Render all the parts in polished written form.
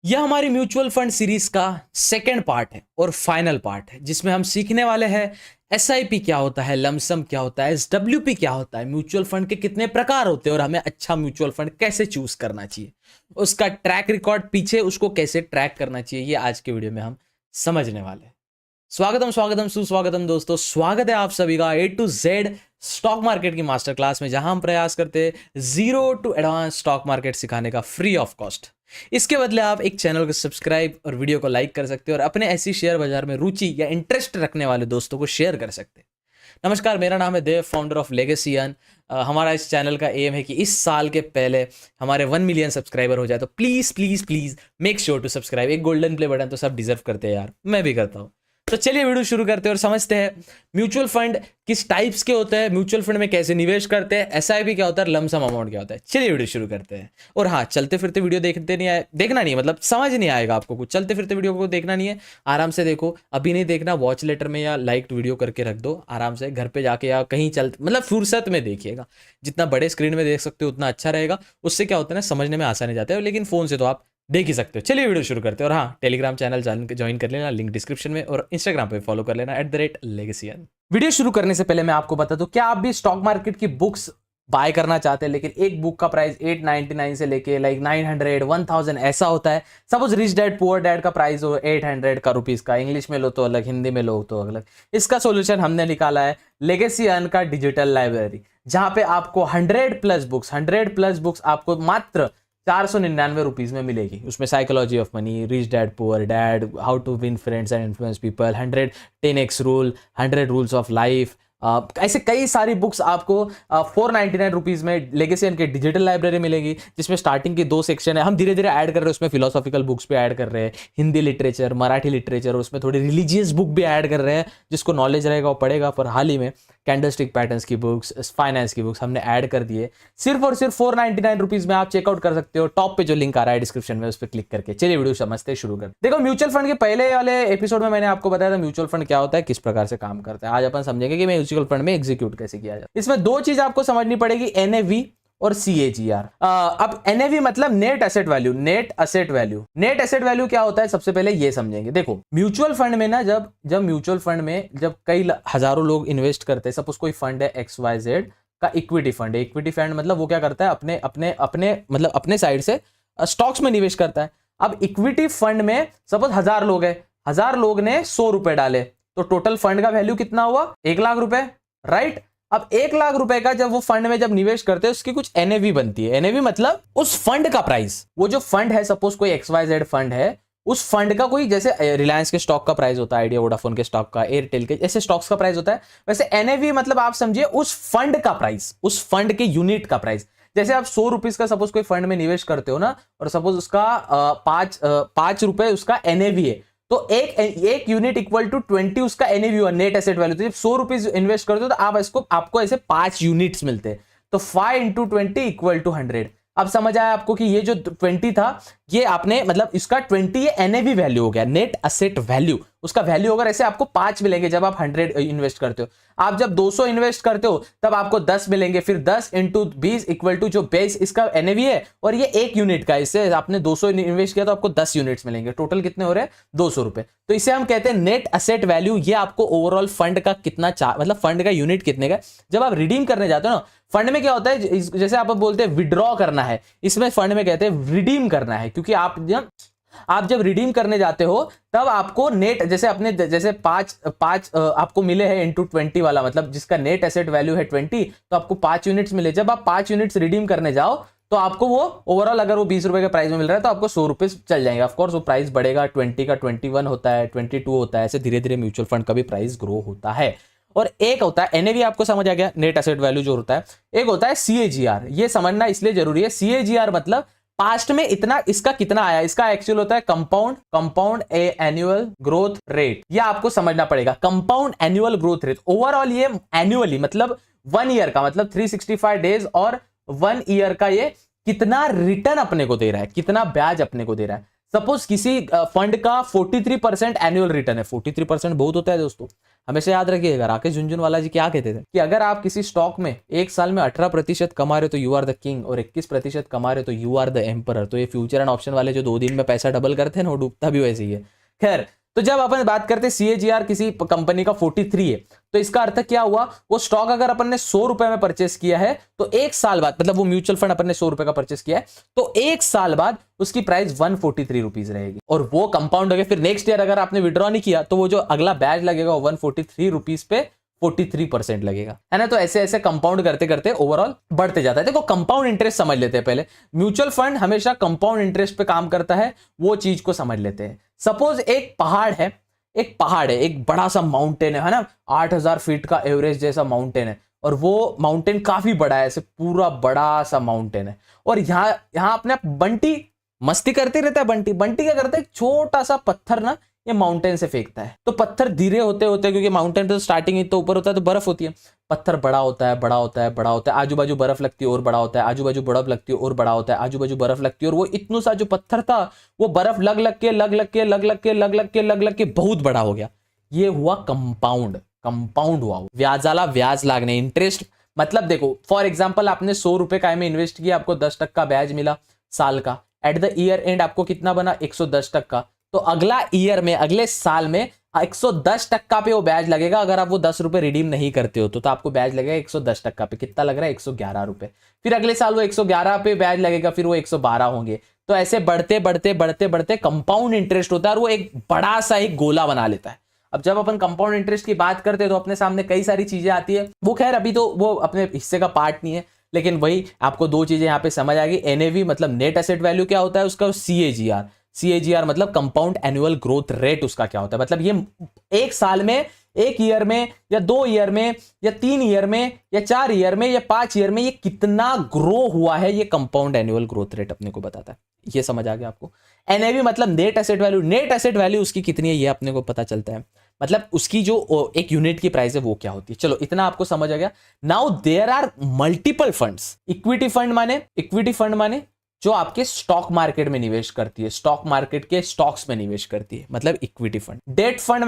यह हमारी mutual fund series का सेकंड पार्ट है और फाइनल पार्ट है, जिसमें हम सीखने वाले हैं एसआईपी क्या होता है, लमसम क्या होता है, एसडब्ल्यूपी क्या होता है, म्यूचुअल फंड के कितने प्रकार होते हैं और हमें अच्छा म्यूचुअल फंड कैसे चूज करना चाहिए, उसका ट्रैक रिकॉर्ड पीछे उसको कैसे ट्रैक करना चाहिए, ये आज के वीडियो में हम समझने वाले हैं। स्वागतम स्वागतम सुस्वागतम दोस्तों, स्वागत है आप सभी का A to Z stock market की मास्टर क्लास में, जहां हम प्रयास करते हैं zero to advance stock market सिखाने का फ्री ऑफ कॉस्ट। इसके बदले आप एक चैनल को सब्सक्राइब और वीडियो को लाइक कर सकते हैं और अपने ऐसी शेयर बाजार में रुचि या इंटरेस्ट रखने वाले दोस्तों को शेयर कर सकते हैं। नमस्कार, मेरा नाम है देव, फाउंडर ऑफ लेगेसियन। हमारा इस चैनल का एम है कि इस साल के पहले हमारे 1 मिलियन सब्सक्राइबर हो जाए, तो please please please make sure to subscribe. एक गोल्डन प्ले बटन तो सब डिजर्व करते हैं यार, मैं भी करता हूँ। तो चलिए वीडियो शुरू करते हैं और समझते हैं म्यूचुअल फंड किस टाइप्स के होते हैं, म्यूचुअल फंड में कैसे निवेश करते हैं, एसआईपी क्या होता है, लमसम अमाउंट क्या होता है। चलिए वीडियो शुरू करते हैं। और हाँ, चलते फिरते वीडियो देखना नहीं है, मतलब समझ नहीं आएगा आपको कुछ। चलते फिरते वीडियो को देखना नहीं है, आराम से देखो। अभी नहीं देखना, वॉच लेटर में या लाइक वीडियो करके रख दो आराम से, घर पे जाके या कहीं मतलब फुर्सत में देखिएगा। जितना बड़े स्क्रीन में देख सकते हो उतना अच्छा रहेगा। उससे क्या होता है ना, समझने में आसानी जाता है, लेकिन फोन से तो आप देख ही सकते हो। चलिए वीडियो शुरू करते हैं। और हाँ, टेलीग्राम चैनल ज्वाइन कर लेना, लिंक डिस्क्रिप्शन में, और इंस्टाग्राम पे फॉलो कर लेना @legacian। वीडियो शुरू करने से पहले मैं आपको बता दूं, क्या आप भी स्टॉक मार्केट की बुक्स बाय करना चाहते हैं, लेकिन एक बुक का प्राइस 899 से लेके लाइक 900 1000 ऐसा होता है। Suppose rich dad poor dad का प्राइस हो 800 का रुपीज का, इंग्लिश में लो तो अलग, हिंदी में लो तो अलग। इसका सोल्यूशन हमने निकाला है लेगेसियन का डिजिटल लाइब्रेरी, जहां पे आपको 100 प्लस बुक्स आपको मात्र 499 रुपीज में मिलेगी। उसमें psychology of money, rich dad poor dad, how to win friends and influence people, 100 10x rule, 100 rules of life, ऐसे कई सारी बुक्स आपको 499 रुपीज में लेगेसियन के डिजिटल लाइब्रेरी मिलेगी, जिसमें स्टार्टिंग की 2 सेक्शन है। हम धीरे धीरे ऐड कर रहे हैं, उसमें फिलोसॉफिकल बुक्स भी ऐड कर रहे हैं, हिंदी लिटरेचर, मराठी लिटरेचर, और उसमें थोड़ी रिलीजियस बुक भी ऐड कर रहे हैं। जिसको नॉलेज रहेगा वो पढ़ेगा। पर हाल ही में कैंडलस्टिक पैटर्न्स की बुक्स, फाइनेंस की बुक्स हमने ऐड कर दिए। सिर्फ और सिर्फ 499 रुपीज में आप चेकआउट कर सकते हो। टॉप पे जो लिंक आ रहा है डिस्क्रिप्शन में, उस पर क्लिक करके। चलिए वीडियो समझते शुरू कर। देखो, म्यूचुअल फंड के पहले वाले एपिसोड में मैंने आपको बताया था म्यूचुअल फंड क्या होता है, किस प्रकार से काम करता है। आज अपन समझेंगे कि म्यूचुअल फंड में एग्जीक्यूट कैसे किया जाए। इसमें 2 चीज आपको समझनी पड़ेगी, एनएवी और CAGR। अब एनएवी मतलब net asset value. Net asset value क्या होता है, सबसे पहले ये समझेंगे। देखो, म्यूचुअल फंड में ना, जब म्यूचुअल फंड में जब कई हजारों लोग इन्वेस्ट करते हैं, सपोज कोई फंड है XYZ का, इक्विटी फंड है। इक्विटी फंड मतलब वो क्या करता है, अपने साइड से स्टॉक्स में निवेश करता है। अब इक्विटी फंड में सपोज 1000 लोग है, 1000 लोग ने 100 रुपए डाले, तो टोटल फंड का वैल्यू कितना हुआ, 1 लाख रुपए, राइट। अब 1 लाख रुपए का जब वो फंड में जब निवेश करते हैं, उसकी कुछ एनएवी बनती है। एनएवी मतलब उस फंड का प्राइस। वो जो फंड है, सपोज कोई XYZ फंड है, उस फंड का कोई, जैसे रिलायंस के स्टॉक का प्राइस होता है, आइडिया वोडाफोन के स्टॉक का, एयरटेल के, ऐसे स्टॉक्स का प्राइस होता है। वैसे एनएवी मतलब आप समझिए उस फंड का प्राइस, उस फंड के यूनिट का प्राइस। जैसे आप 100 रुपीज का सपोज कोई फंड में निवेश करते हो ना, और सपोज उसका 5 रुपए उसका एनएवी है, तो एक यूनिट इक्वल टू 20 उसका एनएवी हुआ, नेट एसेट वैल्यू। तो जब 100 रुपीज इन्वेस्ट करते हो तो आपको ऐसे 5 यूनिट्स मिलते हैं। तो 5 इंटू 20 इक्वल टू 100। अब समझ आया आपको कि ये जो 20 था, ये आपने मतलब इसका 20 ये एनएवी वैल्यू हो गया, नेट एसेट वैल्यू। उसका वैल्यू अगर ऐसे आपको 5 मिलेंगे जब आप 100 इन्वेस्ट करते हो। आप जब 200 इन्वेस्ट करते हो तब आपको 10 मिलेंगे, फिर 10 इंटू 20 इक्वल टू जो बेस इसका एनएवी है, और ये 1 यूनिट का, इससे आपने 200 इन्वेस्ट किया तो आपको 10 यूनिट्स मिलेंगे। टोटल कितने हो रहे हैं, 200 रुपए। तो इसे हम कहते हैं नेट एसेट वैल्यू। ये आपको ओवरऑल फंड का कितना मतलब फंड का यूनिट कितने का। जब आप रिडीम करने जाते हो ना, फंड में क्या होता है, जैसे आप बोलते हैं विड्रॉ करना है, इसमें फंड में कहते हैं रिडीम करना है। क्योंकि आप जब रिडीम करने जाते हो तब आपको नेट, जैसे 5 आपको मिले हैं इंटू 20 वाला, मतलब जिसका नेट एसेट वैल्यू है 20, तो आपको 5 यूनिट्स मिले। जब आप 5 यूनिट्स रिडीम करने जाओ तो आपको वो ओवरऑल, अगर वो 20 रुपए के प्राइस में मिल रहा है तो आपको 100 रुपए चल जाएंगे। ऑफकोर्स वो प्राइस बढ़ेगा, 20 का 21 होता है, 22 होता है, ऐसे धीरे धीरे म्यूचुअल फंड का भी प्राइस ग्रो होता है। और एक होता है एनएवी, आपको समझ आ गया, नेट एसेट वैल्यू जो होता है। एक होता है CAGR। ये समझना इसलिए जरूरी है, CAGR मतलब पास्ट में इतना, इसका कितना आया। इसका एक्चुअल होता है कंपाउंड एनुअल ग्रोथ रेट। ये आपको समझना पड़ेगा, compound annual growth rate. Overall ये एनुअली मतलब 1 ईयर का, मतलब 365 डेज और 1 ईयर का, ये कितना रिटर्न अपने को दे रहा है, कितना ब्याज अपने को दे रहा है। सपोज किसी फंड का 43% एनुअल रिटर्न है। 43% बहुत होता है दोस्तों, हमेशा याद रखिएगा। राकेश झुनझुनवाला जी क्या कहते थे कि अगर आप किसी स्टॉक में एक साल में 18% कमा रहे हो तो यू आर द किंग, और 21% कमा रहे हो तो यू आर द एम्परर। तो ये फ्यूचर एंड ऑप्शन वाले जो 2 दिन में पैसा डबल करते हैं ना, वो डूबता भी वैसे ही है। खैर, तो जब अपन बात करते हैं CAGR किसी कंपनी का 43 है, तो इसका अर्थ क्या हुआ, वो स्टॉक अगर अपन ने 100 रुपए में परचेस किया है तो एक साल बाद, मतलब वो म्यूचुअल फंड अपन ने 100 रुपए का परचेस किया है तो एक साल बाद उसकी प्राइस 143 रुपीज रहेगी, और वो कंपाउंड हो गया। फिर नेक्स्ट ईयर अगर आपने विड्रॉ नहीं किया तो वो जो अगला बैच लगेगा 143 रुपीज पे 43% लगेगा, है ना। तो ऐसे ऐसे कंपाउंड करते करते ओवरऑल बढ़ते जाता है। देखो कंपाउंड इंटरेस्ट समझ लेते हैं पहले। म्यूचुअल फंड हमेशा कंपाउंड इंटरेस्ट पे काम करता है, वो चीज को समझ लेते हैं। सपोज एक पहाड़ है, एक बड़ा सा माउंटेन है ना, 8000 फीट का एवरेज जैसा माउंटेन है, और वो माउंटेन काफी बड़ा है, ऐसे पूरा बड़ा सा माउंटेन है। और यहाँ अपने बंटी मस्ती करते रहता है। बंटी क्या करता है, एक छोटा सा पत्थर ना ये माउंटेन से फेंकता है, तो पत्थर धीरे होते होते, क्योंकि माउंटेन तो स्टार्टिंग तो ऊपर होता है तो बर्फ होती है, पत्थर बड़ा होता है, बड़ा होता है, बड़ा होता है, आजू बाजू बर्फ लगती है और बड़ा होता है, आजू बाजू बर्फ लगती है और बड़ा होता है, आजू बाजू बर्फ लगती है, और वो इतना सा जो पत्थर था वो बर्फ लग लग के बहुत बड़ा हो गया। ये हुआ कंपाउंड हुआ, व्याजाला व्याज लागने, इंटरेस्ट। मतलब देखो फॉर एग्जाम्पल आपने 100 रुपए का में इन्वेस्ट किया, आपको 10% ब्याज मिला साल का, एट द ईयर एंड आपको कितना बना 110%। तो अगला ईयर में, अगले साल में 110% पे वो ब्याज लगेगा। अगर आप वो 10 रुपए रिडीम नहीं करते हो तो आपको ब्याज लगेगा 110% पे। कितना लग रहा है, 111 रुपए। फिर अगले साल वो 111 पे ब्याज लगेगा, फिर वो 112 होंगे। तो ऐसे बढ़ते कंपाउंड इंटरेस्ट होता है, और वो एक बड़ा सा एक गोला बना लेता है। अब जब अपन कंपाउंड इंटरेस्ट की बात करते हैं तो अपने सामने कई सारी चीजें आती है। वो खैर अभी तो वो अपने हिस्से का पार्ट नहीं है, लेकिन वही आपको 2 चीजें यहाँ पे समझ आ गई। NAV मतलब नेट एसेट वैल्यू क्या होता है उसका, CAGR मतलब कंपाउंड एनुअल ग्रोथ रेट उसका क्या होता है। मतलब ये एक साल में, एक ईयर में, या 2 ईयर में, या 3 ईयर में, या 4 ईयर में, या 5 ईयर में ये कितना ग्रो हुआ है, ये कंपाउंड एनुअल ग्रोथ रेट अपने को बताता है। ये समझ आ गया आपको। NAV मतलब नेट एसेट वैल्यू उसकी कितनी है ये अपने को पता चलता है। मतलब उसकी जो एक यूनिट की प्राइस है वो क्या होती है। चलो इतना आपको समझ आ गया। Now there are multiple funds. Equity fund माने जो आपके स्टॉक मार्केट में निवेश करती है, स्टॉक मार्केट के स्टॉक्स में निवेश करती है, मतलब इक्विटी फंड। डेट फंड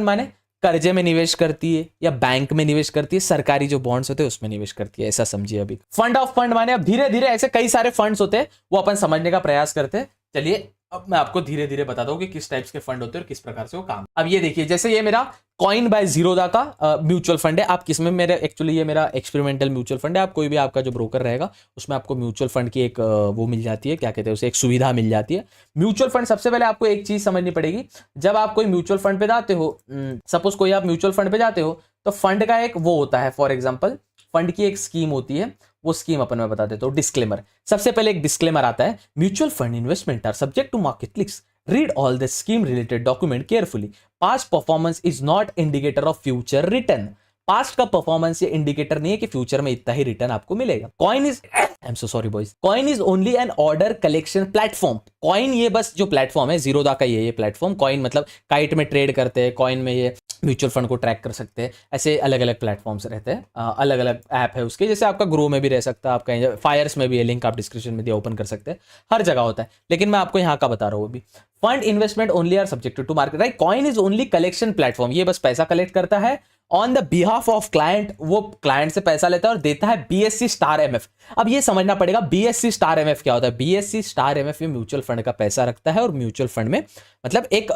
माने कर्जे में निवेश करती है या बैंक में निवेश करती है, सरकारी जो बॉन्ड्स होते हैं उसमें निवेश करती है, ऐसा समझिए। अभी फंड ऑफ फंड माने अब धीरे धीरे ऐसे कई सारे फंड्स होते हैं, वो अपन समझने का प्रयास करते हैं। चलिए अब मैं आपको धीरे धीरे बताता हूं कि किस टाइप्स के फंड होते हैं और किस प्रकार से वो काम। अब ये देखिए, जैसे ये मेरा कॉइन बाय जीरोधा का म्यूचुअल फंड है। आप किसमें, मेरे एक्चुअली ये मेरा एक्सपेरिमेंटल म्यूचुअल फंड है। आप कोई भी आपका जो ब्रोकर रहेगा उसमें आपको म्यूचुअल फंड की एक वो मिल जाती है, क्या कहते हैं उसे, एक सुविधा मिल जाती है। म्यूचुअल फंड, सबसे पहले आपको एक चीज समझनी पड़ेगी। जब आप कोई म्यूचुअल फंड पे जाते हो, सपोज कोई आप म्यूचुअल फंड पे जाते हो, तो फंड का एक वो होता है, फॉर एग्जाम्पल फंड की एक स्कीम होती है, वो स्कीम अपन में बता देता हूं। डिस्क्लेमर, सबसे पहले एक डिस्क्लेमर आता है, mutual fund investment are subject to market risk, read all the scheme related document carefully, past performance is not indicator of future return। Past का परफॉर्मेंस ये इंडिकेटर नहीं है कि फ्यूचर में इतना ही रिटर्न आपको मिलेगा। Coin is, I am so sorry boys, coin is only an order collection platform. Coin ये बस जो प्लेटफॉर्म है जीरोधा का, ये प्लेटफॉर्म कॉइन मतलब काइट में ट्रेड करते हैं, कॉइन में ये म्यूचुअल फंड को ट्रैक कर सकते हैं। ऐसे अलग अलग प्लेटफॉर्म्स रहते हैं, अलग अलग ऐप है उसके, जैसे आपका ग्रो में भी रह सकता है, आपका फायर्स में भी है, लिंक आप डिस्क्रिप्शन में दिया, ओपन कर सकते हैं, हर जगह होता है। लेकिन मैं आपको यहाँ का बता रहा हूँ अभी, fund investment only are subjected to market, right. Coin is only collection platform, ये बस पैसा कलेक्ट करता है on the behalf of client, वो क्लाइंट से पैसा लेता है और देता है BSE स्टार MF। अब ये समझना पड़ेगा BSE स्टार MF क्या होता है। BSE स्टार MF ये म्यूचुअल फंड का पैसा रखता है, और म्यूचुअल फंड में मतलब एक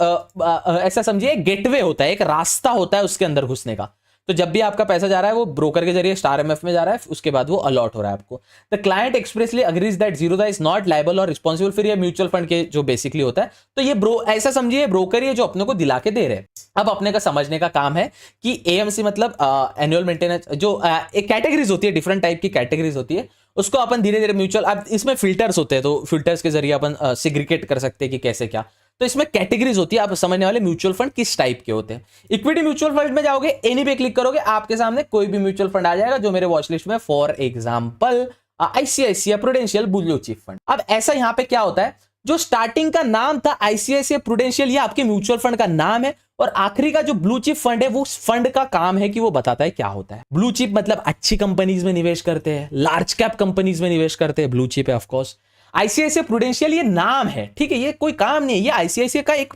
ऐसा समझिए गेटवे होता है, एक रास्ता होता है उसके अंदर घुसने का। तो जब भी आपका पैसा जा रहा है वो ब्रोकर के जरिए स्टार MF में जा रहा है, उसके बाद वो अलॉट हो रहा है आपको। The client expressly agrees that Zerodha is not liable और रिस्पॉन्सिबल। फिर ये म्यूचुअल फंड के जो बेसिकली होता है, तो ये ऐसा समझिए ब्रोकर ये जो अपने को दिला के दे रहे हैं। अब अपने का समझने का काम है कि AMC मतलब एनुअल मेंटेनेंस, जो एक कैटेगरीज होती है, डिफरेंट टाइप की कैटेगरीज होती है, उसको अपन धीरे धीरे म्यूचुअल, अब इसमें फिल्टर्स होते हैं, तो फिल्टर्स के जरिए अपन सिग्रीगेट कर सकते हैं कि कैसे क्या। तो इसमें कैटेगरीज होती है, आप समझने वाले म्यूचुअल फंड किस टाइप के होते हैं। इक्विटी म्यूचुअल फंड में जाओगे, एनी पे क्लिक करोगे, आपके सामने कोई भी म्यूचुअल फंड आ जाएगा जो मेरे वॉच लिस्ट में, for example ICICI prudential blue chip fund. अब ऐसा यहां पे क्या होता है, जो स्टार्टिंग का नाम था ICICI प्रूडेंशियल, ये आपके म्यूचुअल फंड का नाम है, और आखिरी का जो ब्लू चिप फंड है वो फंड का काम है कि वो बताता है क्या होता है। ब्लू चिप मतलब अच्छी कंपनीज में निवेश करते हैं, लार्ज कैप कंपनीज में निवेश करते हैं, ब्लू चिप है ऑफकोर्स। आईसीआईसीआई प्रूडेंशियल ये नाम है, ठीक है, ये कोई काम नहीं है, ये आईसीआईसीआई का एक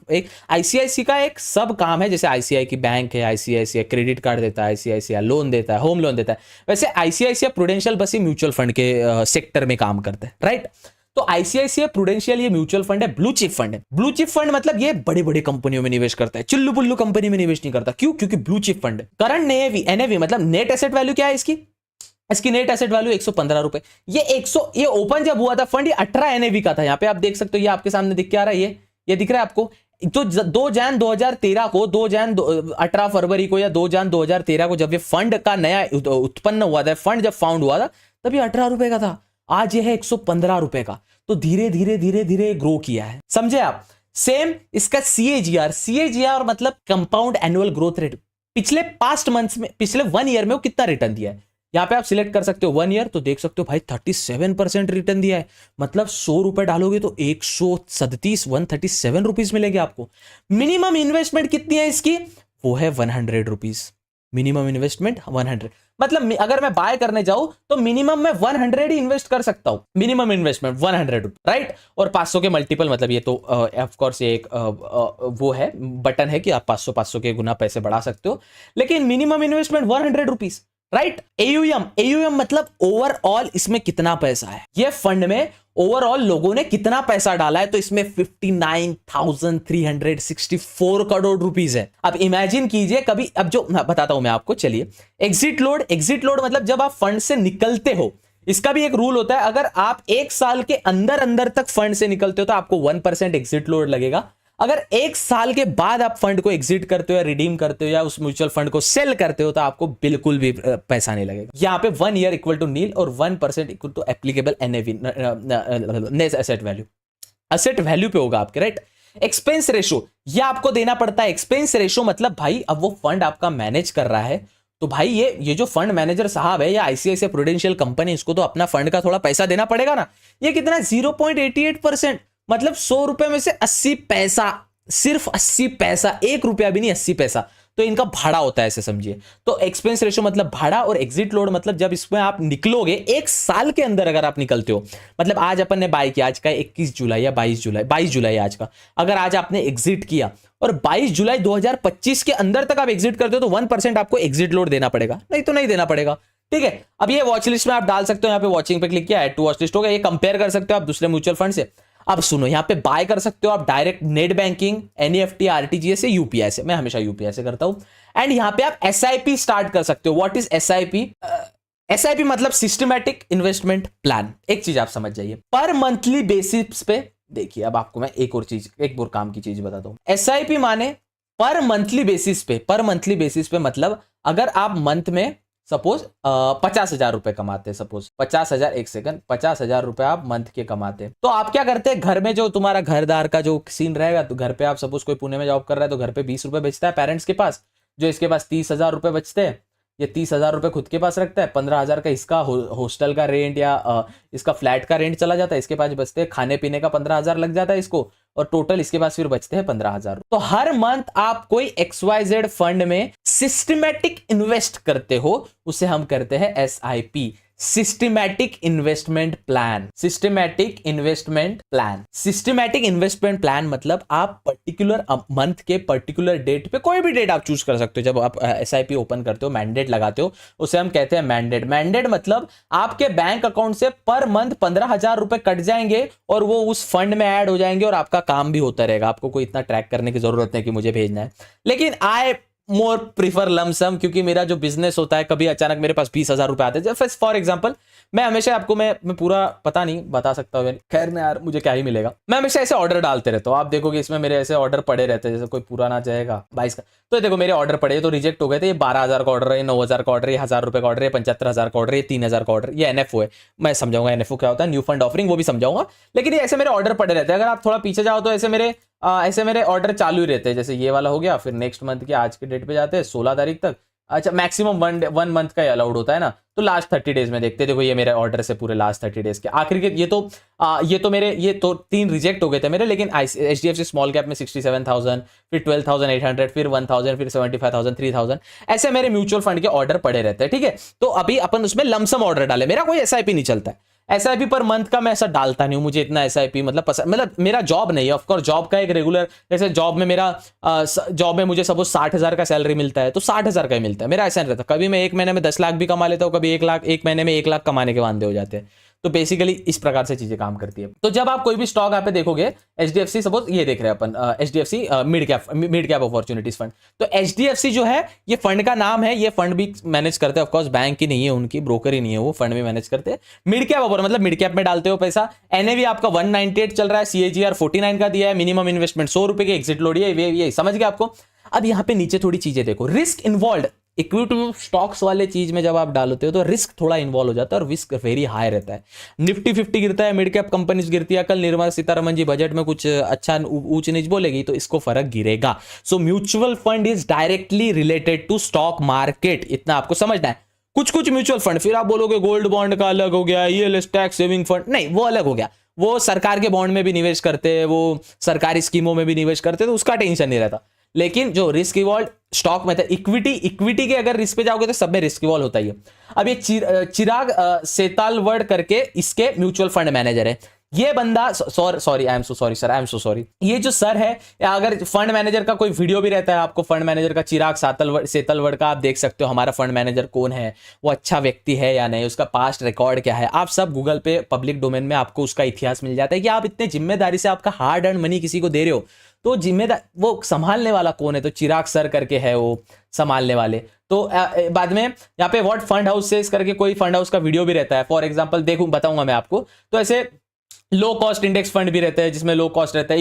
आईसीआईसीआई का एक सब काम है। जैसे आईसीआई की बैंक है, आईसीआईसीआई क्रेडिट कार्ड देता है, आईसीआईसीआई लोन देता है, होम लोन देता है, वैसे आईसीआईसीआई प्रूडेंशियल बस ये म्यूचुअल फंड के सेक्टर में काम करता है, राइट। तो आईसीआईसीआई प्रूडेंशियल ये म्यूचुअल फंड है, ब्लू चिप फंड है। ब्लू चिप फंड मतलब ये बड़े बड़े कंपनियों में निवेश करता है, चिल्लू पुल्लू कंपनी में निवेश नहीं करता। क्यों? क्योंकि ब्लू चिप फंड है। करंट एनएवी मतलब नेट एसेट वैल्यू क्या है इसकी नेट एसेट वैल्यू 115 रुपए। ये ओपन जब हुआ था फंड ये 18 एनएवी का था। यहां पे आप देख सकते हो, ये आपके सामने दिख के आ रहा है, ये दिख रहा है आपको। तो 2 जन 2013 को 18 फरवरी को या 2 जन 2013 को जब ये फंड का नया उत्पन्न हुआ था, फंड जब फाउंड हुआ था, तब ये 18 रुपए का था। आज ये है 115 रुपए का। तो धीरे धीरे ग्रो किया है, समझे आप। सेम इसका सीएजीआर मतलब कंपाउंड एनुअल ग्रोथ रेट, पिछले पास्ट मंथ्स में, पिछले 1 ईयर में वो कितना रिटर्न दिया है। यहां पे आप सिलेक्ट कर सकते हो 1 ईयर, तो देख सकते हो भाई 37% रिटर्न दिया है। मतलब 100 रुपए डालोगे तो 137 रुपीज मिलेंगे आपको। मिनिमम इन्वेस्टमेंट कितनी है इसकी? वो है 100 रुपीज। मिनिमम इन्वेस्टमेंट 100, मतलब अगर मैं बाय करने जाऊं तो मिनिमम मैं 100 ही इन्वेस्ट कर सकता हूं। Minimum investment 100, right. और 500 के मल्टीपल, मतलब ये तो ऑफ कोर्स एक वो है बटन है कि आप 500 के गुना पैसे बढ़ा सकते हो, लेकिन minimum investment 100 rupees, right. AUM मतलब ओवरऑल इसमें कितना पैसा है, ये फंड में ओवरऑल लोगों ने कितना पैसा डाला है। तो इसमें 59,364 करोड़ रुपीस है। अब इमेजिन कीजिए कभी, अब जो बताता हूं मैं आपको, चलिए। एग्जिट लोड मतलब जब आप फंड से निकलते हो, इसका भी एक रूल होता है। अगर आप 1 साल के अंदर तक फंड से निकलते हो तो आपको 1% एग्जिट लोड लगेगा। अगर 1 साल के बाद आप फंड को एग्जिट करते हो या रिडीम करते हो या उस म्यूचुअल फंड को सेल करते हो तो आपको बिल्कुल भी पैसा नहीं लगेगा। यहां पे 1 ईयर इक्वल टू नील और 1% equal to applicable NAV, net asset value, asset value पे होगा आपके, राइट। एक्सपेंस रेशो ये आपको देना पड़ता है। एक्सपेंस रेशो मतलब भाई अब वो फंड आपका मैनेज कर रहा है, तो भाई ये जो फंड मैनेजर साहब है या आईसीआईसीआई प्रूडेंशियल कंपनी, इसको तो अपना फंड का थोड़ा पैसा देना पड़ेगा ना। ये कितना? 0.88%, मतलब 100 रुपए में से 80 पैसा, सिर्फ 80 पैसा, 1 रुपया भी नहीं, 80 पैसा तो इनका भाड़ा होता है, ऐसे समझिए। तो एक्सपेंस रेशो मतलब भाड़ा, और एग्जिट लोड मतलब जब इसमें आप निकलोगे 1 साल के अंदर अगर आप निकलते हो, मतलब आज अपन ने बाय किया, आज का 21 जुलाई या 22 जुलाई आज का, अगर आज आपने एग्जिट किया और 22 जुलाई 2025 के अंदर तक आप एग्जिट करते हो तो 1% आपको एग्जिट लोड देना पड़ेगा, नहीं तो नहीं देना पड़ेगा, ठीक है। अब ये वॉच लिस्ट में आप डाल सकते हो, यहाँ पे वॉचिंग पे क्लिक किया, ऐड टू वॉच लिस्ट हो गया। ये कंपेयर कर सकते हो आप दूसरे म्यूचुअल फंड से। अब सुनो, यहां पे बाय कर सकते हो आप direct net banking, NEFT, RTGS से, यूपीआई से। मैं हमेशा यूपीआई से करता हूं। एंड यहां पे आप एसआईपी स्टार्ट कर सकते हो। What is SIP? एसआईपी मतलब सिस्टमैटिक इन्वेस्टमेंट प्लान। एक चीज आप समझ जाइए, पर मंथली बेसिस पे। देखिए अब आपको मैं एक और काम की चीज बताता हूं। एसआईपी माने पर मंथली बेसिस पे। पर मंथली बेसिस पे मतलब अगर आप मंथ में सपोज 50,000 रुपए कमाते हैं, सपोज 50,000, 1 सेकंड, 50,000 रुपए आप मंथ के कमाते हैं, तो आप क्या करते हैं, घर में जो तुम्हारा घरदार का जो सीन रहेगा, तो घर पे आप सपोज कोई पुणे में जॉब कर रहा है तो घर पे 20 रुपए बचता है पेरेंट्स के पास, जो इसके पास 30,000 रुपए बचते हैं। ये 30,000 रुपए खुद के पास रखता है, 15,000 का इसका हॉस्टल का रेंट या इसका फ्लैट का रेंट चला जाता है, इसके पास बचते हैं खाने पीने का 15,000 लग जाता है इसको, और टोटल इसके पास फिर बचते हैं 15,000। तो हर मंथ आप कोई XYZ फंड में सिस्टमैटिक इन्वेस्ट करते हो, उसे हम करते हैं SIP, systematic investment plan. Systematic investment plan, systematic investment plan मतलब आप पर्टिकुलर मंथ के पर्टिकुलर डेट पे, कोई भी डेट आप चूज कर सकते हो। जब आप SIP ओपन करते हो, मैंडेट लगाते हो, उसे हम कहते हैं मैंडेट। मैंडेट मतलब आपके बैंक अकाउंट से पर मंथ 15,000 रुपए कट जाएंगे और वो उस फंड में ऐड हो जाएंगे और आपका काम भी होता रहेगा। आपको कोई इतना ट्रैक करने की जरूरत नहीं कि मुझे भेजना है। लेकिन आई मोर प्रीफर लमसम, क्योंकि मेरा जो बिजनेस होता है, कभी अचानक मेरे पास 20,000 रुपए आते हैं। फॉर एग्जांपल मैं हमेशा आपको मैं पूरा पता नहीं बता सकता हूँ, खैर मैं यार मुझे क्या ही मिलेगा। मैं हमेशा ऐसे ऑर्डर डालते रहता हूँ, आप देखोगे इसमें मेरे ऐसे ऑर्डर पड़े रहते हैं। जैसे कोई पुराना जाएगा 22 का, तो देखो मेरे ऑर्डर पड़े तो रिजेक्ट हो गए थे। ये 12,000 का ऑर्डर है, 9,000 का ऑर्डर है, 1,000 रुपए का ऑर्डर है, 75,000 का ऑर्डर है, 3,000 का ऑर्डर, ये NFO है। मैं समझाऊंगा NFO क्या होता है, न्यू फंड ऑफरिंग, वो भी समझाऊंगा। लेकिन ये ऐसे मेरे ऑर्डर पड़े रहते हैं। अगर आप थोड़ा पीछे जाओ तो ऐसे मेरे ऑर्डर चालू ही रहते हैं। जैसे ये वाला हो गया, फिर नेक्स्ट मंथ के आज के डेट पे जाते हैं 16 तारीख तक। अच्छा, मैक्सिमम वन मंथ का अलाउड होता है ना, तो लास्ट 30 डेज में देखते। देखो ये मेरे ऑर्डर से पूरे लास्ट 30 डेज के आखिर के ये तो 3 रिजेक्ट हो गए थे मेरे। लेकिन HDFC स्मॉल कैप में 67,000, फिर 12,800, फिर 1,000, फिर 75,000, 3,000, ऐसे मेरे म्यूचुअल फंड के ऑर्डर पड़े रहते हैं, ठीक है। तो अभी अपन उसमें लमसम ऑर्डर डाले, मेरा कोई SIP नहीं चलता है। एसआईपी पर मंथ का मैं ऐसा डालता नहीं हूं, मुझे इतना एसआईपी मतलब पसंद, मतलब मेरा जॉब नहीं है। ऑफकोर्स जॉब का एक रेगुलर, जैसे जॉब में मेरा जॉब में मुझे सपोज 60,000 का सैलरी मिलता है तो 60,000 का ही मिलता है, मेरा ऐसा नहीं रहता। कभी मैं एक महीने में 10 लाख भी कमा लेता हूँ, कभी 1 लाख, एक महीने में 1 लाख कमाने के वांदे हो जाते हैं। तो बेसिकली इस प्रकार से चीजें काम करती है। तो जब आप कोई भी स्टॉक यहाँ पे देखोगे, एचडीएफसी सपोज ये देख रहे हैं अपन, HDFC mid cap opportunities fund. तो एचडीएफसी जो है ये फंड का नाम है, ये फंड भी मैनेज करते हैं, ऑफकोर्स बैंक की नहीं है उनकी, ब्रोकर ही नहीं है वो, फंड भी मैनेज करते हैं। मिड कैप अपर मतलब मिड कैप में डालते हो पैसा। एनएवी आपका 198 चल रहा है, सीएजीआर 49 का दिया है, मिनिमम इन्वेस्टमेंट 100 रुपए की, एग्जिट लोड ये समझ गया आपको। अब यहाँ पे नीचे थोड़ी चीजें देखो, रिस्क इन्वॉल्व। इक्विटी स्टॉक्स वाले चीज में जब आप डालते हो तो रिस्क थोड़ा इन्वॉल्व हो जाता है और रिस्क वेरी हाई रहता है। निफ्टी 50 गिरता है, मिड कैप कंपनीज गिरती है। कल निर्मला सीतारमण जी बजट में कुछ अच्छा ऊंच नीच बोलेगी तो इसको फर्क गिरेगा। So mutual fund is directly related to stock market, इतना आपको समझना है। कुछ म्यूचुअल फंड, फिर आप बोलोगे गोल्ड बॉन्ड का अलग हो गया, ईएलएस टैक्स सेविंग फंड, नहीं वो अलग हो गया, वो सरकार के बॉन्ड में भी निवेश करते हैं, वो सरकारी स्कीमों में भी निवेश करते हैं, तो उसका टेंशन नहीं रहता। लेकिन जो रिस्क इवॉल्व स्टॉक में था, इक्विटी के अगर रिस्क पे जाओगे तो सब में रिस्क इवॉल्व होता ही है। अब ये चिराग सेतालवर्ड करके इसके म्यूचुअल फंड मैनेजर है। ये बंदा, sorry I am so sorry sir, I am so sorry, ये जो सर है, अगर फंड मैनेजर का कोई वीडियो भी रहता है आपको, फंड मैनेजर का चिराग सेतालवर्ड का, आप देख सकते हो हमारा फंड मैनेजर कौन है, वो अच्छा व्यक्ति है या नहीं, उसका पास्ट रिकॉर्ड क्या है, आप सब गूगल पे पब्लिक डोमेन में आपको उसका इतिहास मिल जाता है कि आप इतने जिम्मेदारी से आपका हार्ड अर्न मनी किसी को दे रहे हो, तो जिम्मेदार वो संभालने वाला कौन है, तो चिराग सर करके है वो संभालने वाले। तो बाद में यहाँ पे व्हाट फंड हाउस से करके कोई फंड हाउस का वीडियो भी रहता है, फॉर एग्जांपल देखूं बताऊंगा मैं आपको। तो ऐसे लो कॉस्ट इंडेक्स फंड भी रहता है जिसमें लो कॉस्ट रहता है,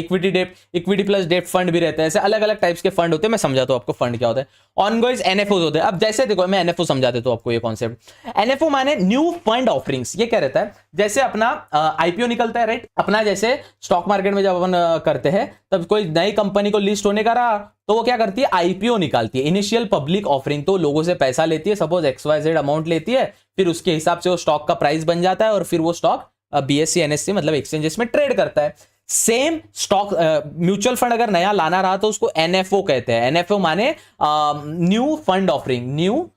इक्विटी प्लस डेट फंड भी रहता है, ऐसे अलग अलग टाइप्स के फंड होते हैं। मैं समझाता हूं आपको फंड क्या होता है। ऑनगोइंग एनएफओ होते हैं। अब जैसे देखो मैं एनएफओ समझा देता हूं आपको, ये कॉन्सेप्ट एनएफओ माने न्यू फंड ऑफरिंग्स। ये क्या रहता है, जैसे अपना आईपीओ निकलता है, राइट, अपना जैसे स्टॉक मार्केट में जब अपन करते हैं तब कोई नई कंपनी को लिस्ट होने का रहा तो वो क्या करती है, आईपीओ निकालती है, इनिशियल पब्लिक ऑफरिंग। तो लोगों से पैसा लेती है, सपोज XYZ अमाउंट लेती है, फिर उसके हिसाब से वो स्टॉक का प्राइस बन जाता है और फिर वो स्टॉक बीएससी एनएससी मतलब एक्सचेंजेस में ट्रेड करता है। सेम स्टॉक म्यूचुअल फंड अगर नया लाना रहा तो उसको एनएफओ कहते हैं। एनएफओ माने new fund offering, new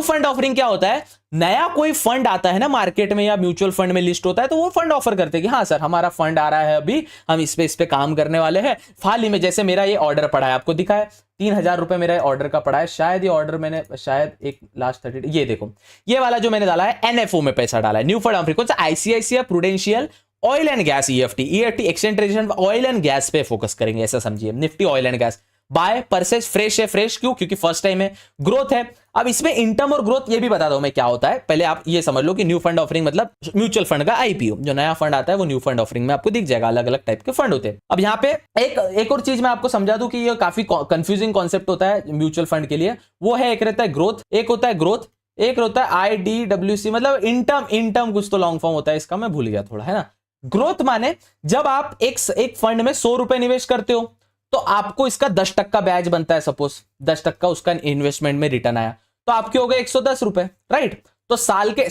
fund offering क्या होता है, नया कोई फंड आता है ना मार्केट में या म्यूचुअल फंड में लिस्ट होता है तो वो फंड ऑफर करते हैं कि हाँ सर हमारा फंड आ रहा है, अभी हम इस पे काम करने वाले हैं। हाल ही में जैसे मेरा ये ऑर्डर पड़ा है, आपको दिखा है 3,000 रुपए मेरा ऑर्डर का पड़ा है, शायद ये ऑर्डर मैंने शायद एक लास्ट 30, ये देखो ये वाला जो मैंने डाला है एनएफओ में पैसा डाला है, न्यू फंड ऑफरिंग। कौन सा, ICICI Prudential oil and gas, ईएफटी exchange tradition oil and gas पे फोकस करेंगे, ऐसा समझिए। Nifty oil and gas by purchase fresh है, फ्रेश क्यों, क्योंकि फर्स्ट टाइम है, ग्रोथ है। अब इसमें इनकम और ग्रोथ ये भी बता दो मैं क्या होता है, पहले आप ये समझ लो कि न्यू फंड ऑफरिंग मतलब म्यूचुअल फंड का आईपीओ, जो नया फंड आता है वो न्यू फंड ऑफरिंग में आपको दिख जाएगा, अलग अलग टाइप के फंड होते हैं। अब यहाँ पे एक और चीज मैं आपको समझा दूं कि ये काफी कंफ्यूजिंग कॉन्सेप्ट होता है म्यूचुअल फंड के लिए, वो है एक रहता है ग्रोथ, एक होता है ग्रोथ, एक होता है IDWC मतलब इनटर्म कुछ तो लॉन्ग फॉर्म होता है इसका, मैं भूल गया थोड़ा, है ना। ग्रोथ माने जब आप एक फंड में 100 रुपए निवेश करते हो तो आपको इसका 10% ब्याज बनता है, सपोज 10% उसका इन्वेस्टमेंट में रिटर्न आया तो आपके हो गए 110 रुपए, राइट। तो साल के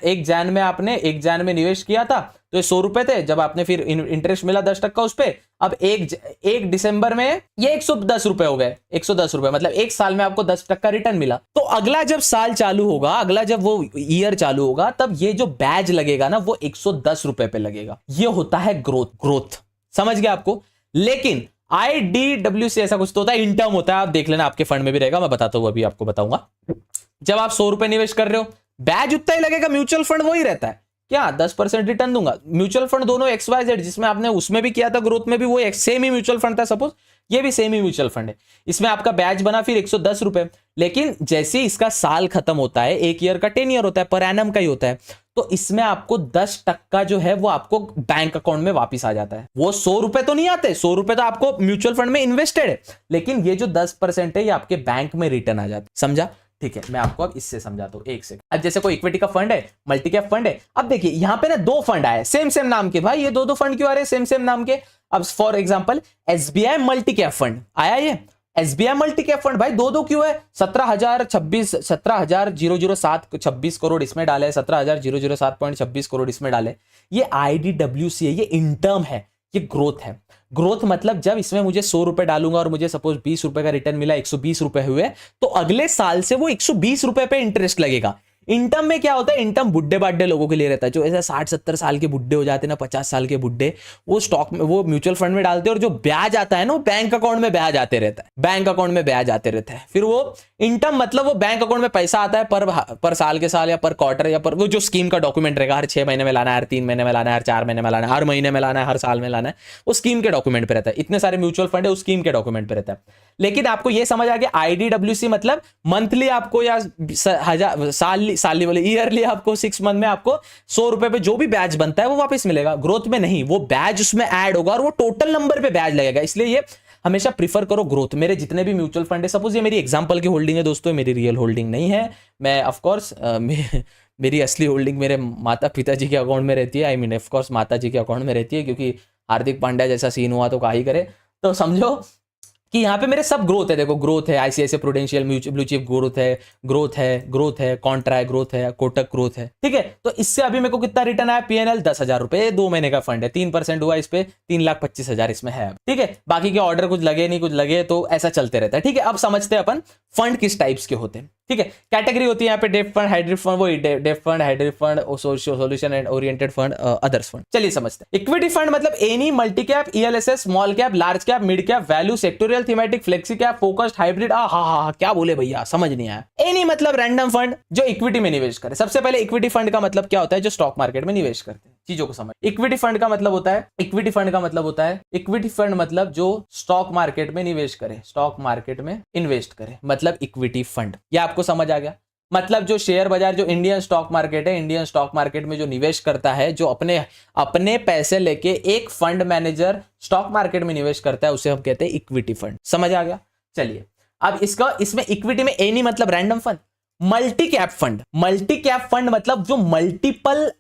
एक जैन में आपने एक जैन में निवेश किया था तो ये 100 रुपए थे, जब आपने फिर इंटरेस्ट मिला 10% उस पे, अब एक दिसंबर में ये 110 रुपए हो गए, 110 रुपए मतलब एक साल में आपको 10% रिटर्न मिला। तो अगला जब साल चालू होगा, अगला जब वो ईयर चालू होगा तब ये जो बैज लगेगा ना वो 110 रुपए पे लगेगा। ये होता है ग्रोथ, समझ गया आपको। लेकिन IDWC ऐसा कुछ तो होता है, इनटर्म होता है, आप देख लेना आपके फंड में भी रहेगा, मैं बताता हूं अभी आपको बताऊंगा। जब आप 100 रुपए निवेश कर रहे हो बैज उतना ही लगेगा, म्यूचुअल फंड वही रहता है क्या, 10% रिटर्न दूंगा। म्यूचुअल फंड दोनों XYZ जिसमें आपने उसमें भी किया था ग्रोथ में भी वो सेम ही म्यूचुअल फंड था, सपोज ये भी सेम ही म्यूचुअल फंड है, इसमें आपका बैच बना फिर 110 रुपए। लेकिन जैसे इसका साल खत्म होता है, एक ईयर का 10 ईयर होता है, पर एनम का ही होता है, तो इसमें आपको 10% जो है वो आपको बैंक अकाउंट में वापस आ जाता है। वो 100 रुपए तो नहीं आते, 100 रुपए तो आपको म्यूचुअल फंड में इन्वेस्टेड है, लेकिन ये जो 10% है ये आपके बैंक में रिटर्न आ जाता है, समझा। ठीक है, मैं आपको अब इससे समझाता हूं, एक सेकंड। अब जैसे कोई इक्विटी का फंड है, मल्टी कैप फंड है, अब देखिए यहां पे ना 2 फंड आए सेम नाम के, भाई ये दो फंड क्यों आ रहे हैं सेम नाम के। अब for example SBI multi cap fund आया, ये SBI मल्टी कैप फंड भाई दो क्यों है, 17,007 करोड़ इसमें डाले, 17,007.26 करोड़ इसमें डाले। ये IDWC है, ये इनटर्म है, ये ग्रोथ है। ग्रोथ मतलब जब इसमें मुझे 100 रुपए डालूंगा और मुझे सपोज 20 रुपए का रिटर्न मिला, 120 रुपए हुए, तो अगले साल से वो 120 रुपए पे इंटरेस्ट लगेगा। इंटर्म में क्या होता है, इंटर्म बुड्ढे बाड्ढे लोगों के लिए रहता है, जो ऐसा 60-70 साल के बुड्ढे हो जाते हैं ना, 50 साल के बुड्ढे, वो स्टॉक में, वो म्यूचुअल फंड में डालते हैं, और जो ब्याज आता है ना, वो बैंक अकाउंट में ब्याज आते रहता है, बैंक अकाउंट में ब्याज आते रहता है। फिर वो इंटर्म मतलब वो बैंक अकाउंट में पैसा आता है पर साल के साल, या पर क्वार्टर, या पर वो जो स्कीम का डॉक्यूमेंट रहेगा, हर 6 महीने में लाना है, हर 3 महीने में लाना है, हर 4 महीने में लाना है, हर महीने में लाना है, हर साल में लाना है, वो स्कीम के डॉक्यूमेंट पे रहता है। इतने सारे म्यूचुअल फंड है, उस स्कीम के डॉक्यूमेंट पे रहता है। लेकिन आपको ये समझ आ गया, IDWC मतलब मंथली आपको, या साली वाले ईयरली आपको 6 मंथ में आपको 100 रुपए पे जो भी ब्याज बनता है वो वापस मिलेगा। ग्रोथ में नहीं, वो ब्याज उसमें ऐड होगा और वो टोटल नंबर पे ब्याज लगेगा। इसलिए ये हमेशा प्रीफर करो ग्रोथ। मेरे जितने भी म्यूचुअल फंड है, सपोज ये मेरी एग्जांपल की होल्डिंग है दोस्तों, मेरी रियल होल्डिंग नहीं है। मैं ऑफ कोर्स मेरी असली होल्डिंग मेरे माता पिताजी के अकाउंट में रहती है। आई मीन ऑफ कोर्स माता जी के अकाउंट में रहती है, क्योंकि हार्दिक पांड्या जैसा सीन हुआ तो क्या ही करे। तो समझो कि यहाँ पे मेरे सब ग्रोथ है। देखो ग्रोथ है, ICICI prudential blue chip growth है, कॉन्ट्रा है, ग्रोथ है, कोटक ग्रोथ है, ठीक है। तो इससे अभी मेरे को कितना रिटर्न आया, PNL 10,000 रुपए, 2 महीने का फंड है, 3% हुआ इस पे, 3,25,000 इसमें है, ठीक है। बाकी के ऑर्डर कुछ लगे नहीं, कुछ लगे, तो ऐसा चलते रहता है, ठीक है। अब समझते हैं अपन फंड किस टाइप्स के होते हैं, ठीक है। कैटेगरी होती है यहाँ पे डेट फंड, हाइब्रिड फंड, वो debt fund, hybrid fund, solution and oriented fund, others fund. चलिए समझते हैं। इक्विटी फंड मतलब any multi cap, ELSS, small cap, large cap, mid cap, value, sectoral, thematic, flexi cap, focused, hybrid. क्या बोले भैया, समझ नहीं आया। एनी मतलब रैंडम फंड जो इक्विटी में निवेश करे। सबसे पहले इक्विटी फंड का मतलब क्या होता है, जो स्टॉक मार्केट में निवेश करते हैं। चीजों को समझ। इक्विटी फंड का मतलब होता है, इक्विटी फंड मतलब जो स्टॉक मार्केट में निवेश करे, स्टॉक मार्केट में इन्वेस्ट करे, मतलब इक्विटी फंड। ये आपको समझ आ गया। मतलब जो शेयर बाजार, जो इंडियन स्टॉक मार्केट है, इंडियन स्टॉक मार्केट में जो निवेश करता है, जो अपने पैसे लेके एक फंड मैनेजर स्टॉक मार्केट में निवेश करता है, उसे हम कहते हैं इक्विटी फंड। समझ आ गया। चलिए अब इसमें इक्विटी में एनी मतलब random fund, multi cap fund मतलब जो मल्टीपल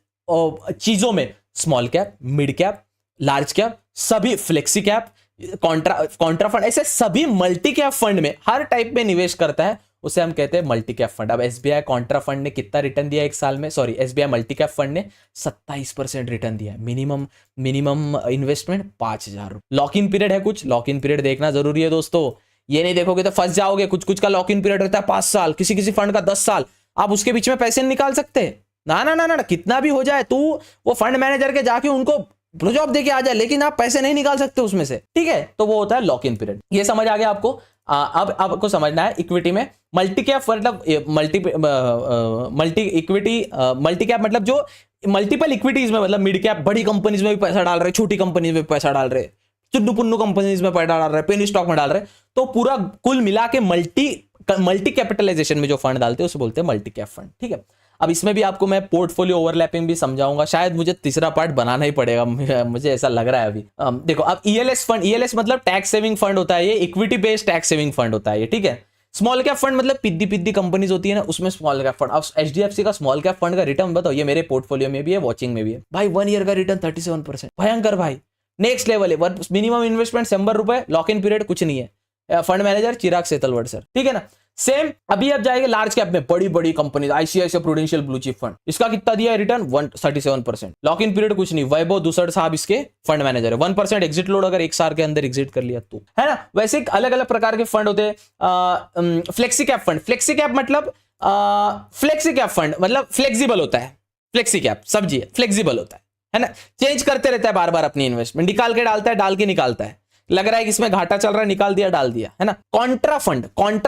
चीजों में, small cap, mid cap, large cap, सभी, फ्लेक्सी कैप, कॉन्ट्रा फंड, ऐसे सभी मल्टी कैप फंड में हर टाइप में निवेश करता है, उसे हम कहते हैं मल्टी कैप फंड। अब SBI कॉन्ट्रा फंड ने कितना रिटर्न दिया एक साल में, sorry SBI multi cap fund ने 27% रिटर्न दिया। मिनिमम इन्वेस्टमेंट 5,000 रुपए। लॉक इन पीरियड है, कुछ लॉक इन पीरियड देखना जरूरी है दोस्तों। ये नहीं देखोगे तो फंस जाओगे। कुछ का लॉक इन पीरियड रहता है 5 साल, किसी फंड का 10 साल। आप उसके बीच में पैसे नहीं निकाल सकते। ना, कितना भी हो जाए, तू वो फंड मैनेजर के जाके उनको जॉब देके आ जाए, लेकिन आप पैसे नहीं निकाल सकते उसमें से, ठीक है। तो वो होता है लॉक इन पीरियड। ये समझ आ गया आपको। अब आपको समझना है इक्विटी में मल्टी कैप मतलब मल्टी कैप मतलब जो मल्टीपल इक्विटीज में, मतलब मिड कैप बड़ी कंपनीज में भी पैसा डाल रहे, छोटी कंपनीज में पैसा डाल रहे, चुन्नू पुन्नू कंपनीज में पैसा डाल रहे, पेनी स्टॉक में डाल रहे, तो पूरा कुल मिला के मल्टी कैपिटलाइजेशन में जो फंड डालते हैं उसे बोलते हैं मल्टी कैप फंड, ठीक है। अब इसमें भी आपको मैं पोर्टफोलियो ओवरलैपिंग भी समझाऊंगा। शायद मुझे तीसरा पार्ट बनाना ही पड़ेगा, मुझे ऐसा लग रहा है अभी। देखो अब ELS फंड, ELS मतलब टैक्स सेविंग फंड होता है, ये equity based tax saving fund होता है ये, ठीक है। स्मॉल कैप फंड मतलब पिद्दी कंपनीज होती है ना, उसमें स्मॉल कैप फंड। अब HDFC का स्मॉल कैप फंड का रिटर्न बताओ, ये मेरे पोर्टफोलियो में भी है, वॉचिंग में भी है भाई। 1 ईयर का रिटर्न 37%, भयंकर भाई, नेक्स्ट लेवल है। मिनिमम इन्वेस्टमेंट 100 रुपए, लॉक इन पीरियड कुछ नहीं है। फंड मैनेजर चिराग सेतलवड़ सर, ठीक है ना। सेम अभी अब जाएगा लार्ज कैप में, बड़ी company, ICICI prudential blue chip fund, इसका कितना दिया है रिटर्न, 137%। लॉक इन पीरियड कुछ नहीं। वैभव दुसड़ साहब इसके फंड मैनेजर है। 1% एग्जिट लोड, अगर एक साल के अंदर एग्जिट कर लिया तो, है ना। वैसे अलग अलग प्रकार के फंड होते हैं। Flexi cap fund, flexi cap मतलब फ्लेक्सिबल होता है। फ्लेक्सी कैप सब्जी है, फ्लेक्सिबल होता है ना, चेंज करते रहता है बार बार अपनी इन्वेस्टमेंट, निकाल के डालता है, डाल के निकालता है। लग रहा है कि इसमें घाटा चल रहा है, निकाल दिया, डाल दिया, है ना। कॉन्ट्रा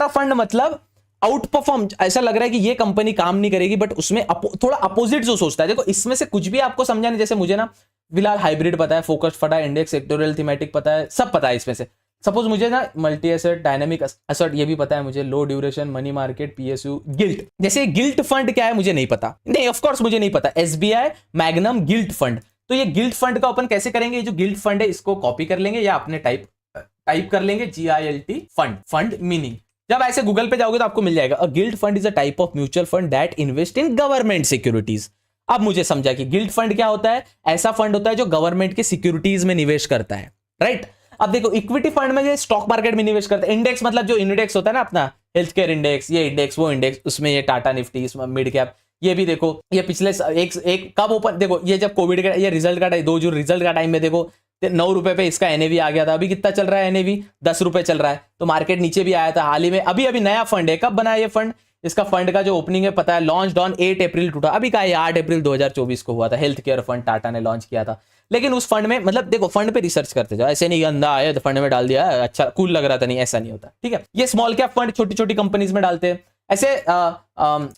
फंड मतलब आउट परफॉर्म, ऐसा लग रहा है कि ये कंपनी काम नहीं करेगी, बट उसमें थोड़ा अपोजिट जो सोचता है। देखो इसमें से कुछ भी आपको समझा नहीं, जैसे मुझे ना फिलहाल हाइब्रिड पता है, फोकस्ड पता है, इंडेक्स, सेक्टोरियल, थीमेटिक पता है, सब पता है इसमें से। सपोज मुझे ना मल्टी एसेट, डायनेमिक एसेट ये भी पता है मुझे, low duration, money market, PSU, gilt. जैसे गिल्ट फंड क्या है मुझे नहीं पता, नहीं ऑफ कोर्स मुझे नहीं पता। SBI मैग्नम गिल्ट फंड, तो ये गिल्ट फंड का ओपन कैसे करेंगे, ये जो गिल्ट फंड है इसको कॉपी कर लेंगे या अपने टाइप कर लेंगे, GILT फंड मीनिंग। जब ऐसे गूगल पे जाओगे तो आपको मिल जाएगा, a guilt fund is a type of mutual fund that invest in government securities. अब मुझे समझा कि गिल्ट फंड क्या होता है, ऐसा फंड होता है जो गवर्नमेंट के सिक्योरिटीज में निवेश करता है, राइट। अब देखो इक्विटी फंड में ये स्टॉक मार्केट में निवेश करता है। इंडेक्स मतलब जो इंडेक्स होता है ना अपना, हेल्थ केयर इंडेक्स, ये इंडेक्स वो इंडेक्स, उसमें ये टाटा निफ्टी, मिड कैप, ये भी देखो, ये पिछले एक कब ओपन, देखो ये जब कोविड का ये रिजल्ट का टाइम, 2 जून रिजल्ट का टाइम में देखो 9 रुपए पे इसका NAV आ गया था। अभी कितना चल रहा है NAV, 10 रुपए चल रहा है। तो मार्केट नीचे भी आया था हाल ही में। अभी नया फंड है, कब बना ये फंड, इसका फंड का जो ओपनिंग है पता है, लॉन्च ऑन 8 अप्रैल टूटा, अभी का 8 अप्रैल 2024 को हुआ था। हेल्थ केयर फंड टाटा ने लॉन्च किया था। लेकिन उस फंड में मतलब देखो, फंड पे रिसर्च करते जाओ, ऐसे नहीं अंधा आया तो फंड में डाल दिया, अच्छा कूल लग रहा था, नहीं ऐसा नहीं होता, ठीक है। ये स्मॉल कैप फंड छोटी छोटी कंपनीज में डालते हैं, ऐसे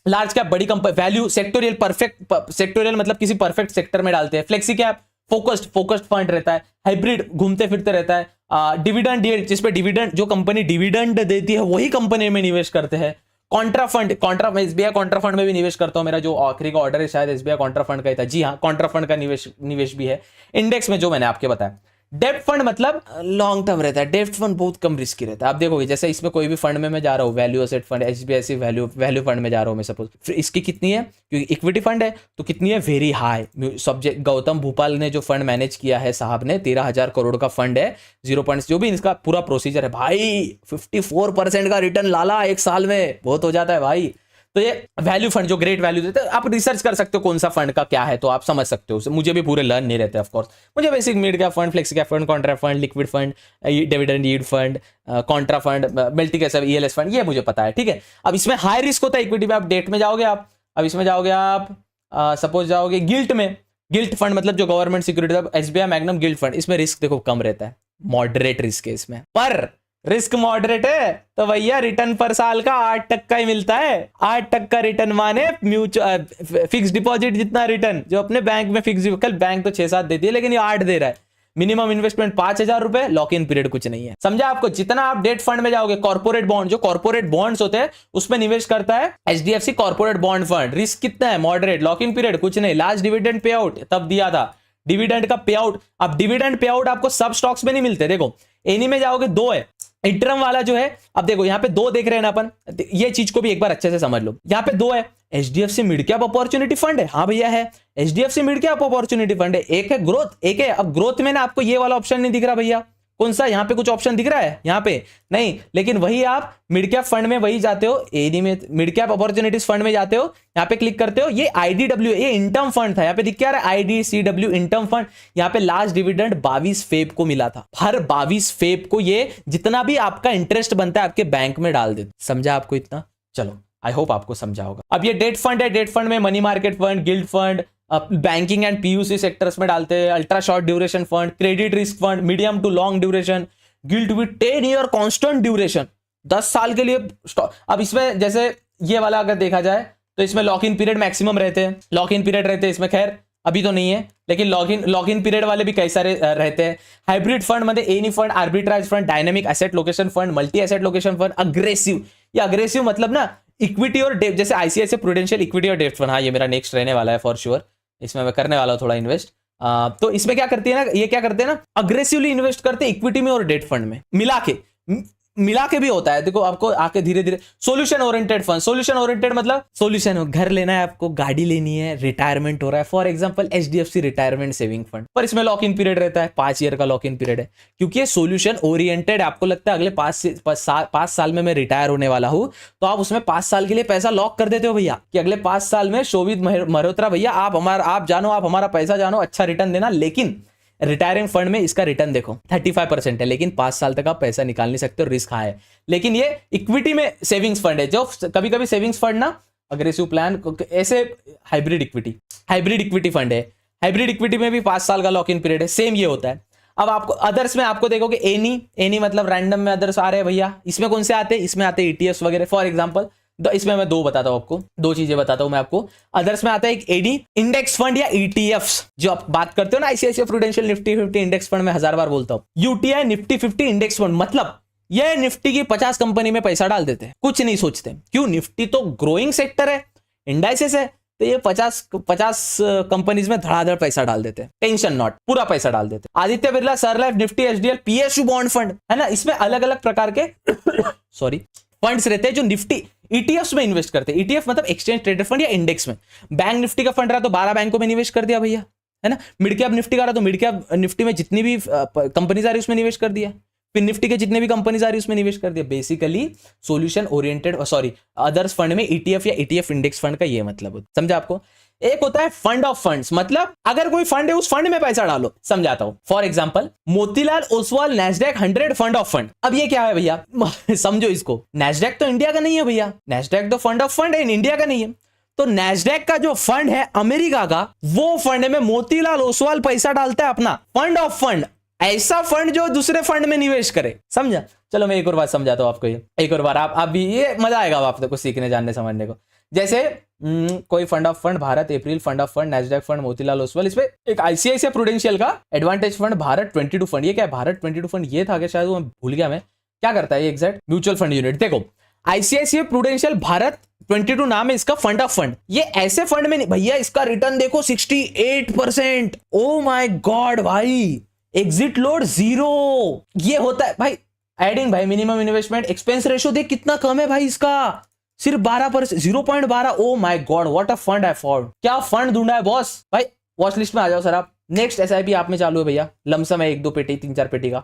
लार्ज कैप बड़ी company value sectoral perfect sectoral मतलब किसी परफेक्ट सेक्टर में डालते हैं। फ्लेक्सी कैप फोकस्ड फंड रहता है, हाइब्रिड घूमते फिरते रहता है। डिविडेंड यील्ड जिसपे डिविडेंड, जो कंपनी डिविडेंड देती है वही कंपनी में निवेश करते हैं। Contra fund, SBI Contra fund में भी निवेश करता हूं, मेरा जो आखिरी का ऑर्डर है शायद एसबीआई कॉन्ट्रा फंड का ही था, जी हाँ कॉन्ट्रा फंड का निवेश भी है। इंडेक्स में जो मैंने आपके बताया। डेब्ट फंड मतलब लॉन्ग टर्म रहता है, डेब्ट फंड बहुत कम रिस्की रहता है। आप देखोगे जैसे इसमें कोई भी फंड में मैं जा रहा हूँ, value asset fund, HDFC value fund में जा रहा हूँ मैं सपोज, फिर इसकी कितनी है, क्योंकि इक्विटी फंड है तो कितनी है, very high. Subject Gautam Bhupal ने जो फंड मैनेज किया है साहब ने, 13,000 करोड़ का फंड है, 0 जो भी इसका पूरा प्रोसीजर है भाई, 54% का रिटर्न लाला एक साल में, बहुत हो जाता है भाई। तो ये वैल्यू फंड जो ग्रेट वैल्यू देते हैं, आप रिसर्च कर सकते हो कौन सा फंड का क्या है, तो आप समझ सकते हो। मुझे भी पूरे लर्न नहीं रहते ऑफ कोर्स, मुझे basic mid cap fund, flexi cap fund, Contra fund, liquid fund, dividend yield fund, Contra fund, multi cap ELS fund, ये मुझे पता है, ठीक है। अब इसमें हाई रिस्क होता है इक्विटी में, आप डेट में जाओगे आप, अब इसमें जाओगे आप सपोज जाओगे गिल्ट में, गिल्ट फंड मतलब जो government security, SBI magnum guilt fund, इसमें रिस्क देखो कम रहता है, मॉडरेट रिस्क है इसमें, पर रिस्क मॉडरेट है तो भैया रिटर्न पर साल का 8% ही मिलता है। 8% रिटर्न माने म्यूचुअल फिक्स डिपॉजिट जितना रिटर्न जो अपने बैंक में फिक्स, कल बैंक तो 6-7 देती है लेकिन ये 8 दे रहा है। मिनिमम इन्वेस्टमेंट 5,000 रुपए, लॉक इन पीरियड कुछ नहीं है, समझा आपको। जितना आप डेट फंड में जाओगे, कॉर्पोरेट बॉन्ड, जो कॉर्पोरेट बॉन्ड्स होते हैं उसमें निवेश करता है HDFC corporate bond fund, risk कितना है, मॉडरेट, लॉक इन पीरियड कुछ नहीं, लास्ट डिविडेंड पे आउट तब दिया था, डिविडेंड का पे आउट। अब डिविडेंड पे आउट आपको सब स्टॉक्स में नहीं मिलते, देखो एनी में जाओगे 2 है, इंटरम वाला जो है, अब देखो यहाँ पे 2 देख रहे हैं ना अपन, ये चीज को भी एक बार अच्छे से समझ लो, यहाँ पे 2 है, HDFC mid cap opportunity fund है, हाँ भैया है, HDFC mid cap opportunity fund है, एक है ग्रोथ, एक है, अब ग्रोथ में ना आपको ये वाला ऑप्शन नहीं दिख रहा भैया, कौन सा, यहाँ पे कुछ ऑप्शन दिख रहा है, यहाँ पे नहीं, लेकिन वही आप मिड कैप फंड में वही जाते हो, एडी में मिड कैप अपॉर्चुनिटीज फंड में जाते हो, यहाँ पे क्लिक करते हो, ये आईडीडब्ल्यू, ये इंटर्म फंड था, यहाँ पे दिख क्या रहा है, आईडीसीडब्ल्यू इंटर्म फंड, यहाँ पे लास्ट डिविडेंड 22 फेब को मिला था, हर 22 फेब को ये जितना भी आपका इंटरेस्ट बनता है आपके बैंक में डाल देते, समझा आपको इतना, चलो आई होप आपको समझा होगा। अब ये डेट फंड है, डेट फंड में money market fund, gilt fund, banking and PSU sectors में डालते हैं, ultra short duration fund, credit risk fund, medium to long duration, gilt with 10 year constant duration, 10 साल के लिए। अब इसमें जैसे ये वाला अगर देखा जाए तो इसमें लॉक इन पीरियड मैक्सिमम रहते हैं, लॉक इन पीरियड रहते हैं इसमें, खैर अभी तो नहीं है लेकिन लॉक इन पीरियड वाले भी कई सारे रहते हैं। हाइब्रिड फंड मध्ये any fund, arbitrage fund, dynamic asset location fund, multi asset location fund, aggressive, ये अग्रेसिव मतलब ना इक्विटी और डेब्ट, जैसे आईसीआईसीआई प्रूडेंशियल इक्विटी और डेब्ट फंड, हाँ ये मेरा नेक्स्ट रहने वाला है फॉर श्योर, इसमें मैं करने वाला हूं थोड़ा इन्वेस्ट। तो इसमें क्या करती है ना, ये क्या करते हैं ना, अग्रेसिवली इन्वेस्ट करते हैं इक्विटी में और डेट फंड में मिला के भी होता है, देखो आपको आके धीरे धीरे। Solution oriented fund, solution oriented मतलब सोल्यूशन, घर लेना है आपको, गाड़ी लेनी है, रिटायरमेंट हो रहा है, for example HDFC retirement saving fund, पर इसमें लॉक इन पीरियड रहता है, 5 ईयर का लॉक इन पीरियड है, क्योंकि ये सोल्यूशन ओरिएंटेड, आपको लगता है अगले 5 साल में मैं रिटायर होने वाला हूं, तो आप उसमें 5 साल के लिए पैसा लॉक कर देते हो भैया, कि अगले 5 साल में शोभित मल्होत्रा भैया आप हमारा पैसा जानो, अच्छा रिटर्न देना। लेकिन रिटायरिंग फंड में इसका रिटर्न देखो 35% है, लेकिन 5 साल तक आप पैसा निकाल नहीं सकते, रिस्क हाई है। लेकिन ये इक्विटी में सेविंग्स फंड है, जो कभी कभी सेविंग्स फंड ना अग्रेसिव प्लान, ऐसे हाइब्रिड इक्विटी फंड है, हाइब्रिड इक्विटी में भी 5 साल का लॉक इन पीरियड है, सेम ये होता है। अब आपको अदर्स में आपको देखोगे एनी मतलब रैंडम में अदर्स आ रहे हैं भैया, इसमें कौन से आते हैं, इसमें आते हैं ईटीएफ वगैरह, फॉर एग्जांपल इसमें मैं 2 बताता हूं आपको, 2 चीजें बताता हूं मैं आपको। अदर्स में आता है एक एडी इंडेक्स फंड या ईटीएफ्स, जो आप बात करते हो ना ICICI prudential Nifty 50 index fund में 1000 बार बोलता हूं, यूटीआई निफ्टी 50 इंडेक्स फंड, मतलब ये निफ्टी की 50 कंपनी में पैसा डाल देते हैं, कुछ नहीं सोचते, क्यों, निफ्टी तो ग्रोइंग सेक्टर है, इंडाइसेस है, तो ये 50 कंपनीज में धड़ाधड़ पैसा डाल देते हैं, टेंशन नॉट, पूरा पैसा डाल देते हैं। आदित्य बिरला, सरलाइफ, निफ्टी, एचडीएल, पीएसयू बॉन्ड फंड है ना, इसमें अलग अलग प्रकार के सॉरी फंड्स रहते हैं जो निफ्टी ईटीएफ्स में इन्वेस्ट करते हैं। ईटीएफ मतलब एक्सचेंज ट्रेडेड फंड या इंडेक्स में। बैंक निफ्टी का फंड रहा तो 12 बैंकों में निवेश कर दिया भैया, है ना। मिड कैप निफ्टी का रहा तो मिड कैप निफ्टी में जितनी भी कंपनीज आ रही उसमें निवेश कर दिया। फिर निफ्टी के जितने भी कंपनीज आ रही है उसमें निवेश कर दिया। Basically solution oriented, sorry others fund में ईटीएफ या ईटीएफ इंडेक्स फंड का ये मतलब होता है, समझा आपको। एक होता है फंड ऑफ फंड्स, मतलब अगर कोई फंड है उस फंड में पैसा डालो, समझाता हूं। For example Motilal Oswal Nasdaq 100 fund of fund. अब ये क्या है भैया समझो इसको, नैस्डैक तो इंडिया का नहीं है भैया, नैस्डैक तो फंड ऑफ फंड है, इंडिया का नहीं है। तो नैस्डैक का जो फंड है अमेरिका का, वो फंड में मोतीलाल ओसवाल पैसा डालता है अपना, फंड ऑफ फंड, ऐसा फंड जो दूसरे फंड में निवेश करे, समझा। चलो मैं एक और बात समझाता हूं आपको, ये एक और बार आप भी, ये मजा आएगा आपको सीखने जानने समझने को। जैसे कोई fund of fund Bharat April fund of fund Nasdaq fund Motilal Oswal, इसमें एक आईसीआईसीआई प्रूडेंशियल का एडवांटेज फंड भारत 22 फंड, ये क्या है भारत 22 फंड, ये था क्या शायद, वो भूल गया मैं, क्या करता है ये एग्जैक्ट, म्यूचुअल फंड यूनिट। देखो आईसीआईसीआई प्रूडेंशियल भारत 22 नाम है इसका फंड ऑफ फंड, ये ऐसे फंड में नहीं भैया, इसका रिटर्न देखो 68%, ओ माय गॉड भाई, एग्जिट लोड 0, ये होता है भाई। एडिंग भाई मिनिमम इन्वेस्टमेंट एक्सपेंस रेशियो देख कितना कम है भाई इसका, सिर्फ 12%, 0.12। Oh my god what a fund I found, क्या फंड ढूंढा है बॉस। भाई वॉच लिस्ट में आ जाओ सर आप। नेक्स्ट एसआईपी आप में चालू है भैया, लमसम है 1-2 पेटी 3-4 पेटी का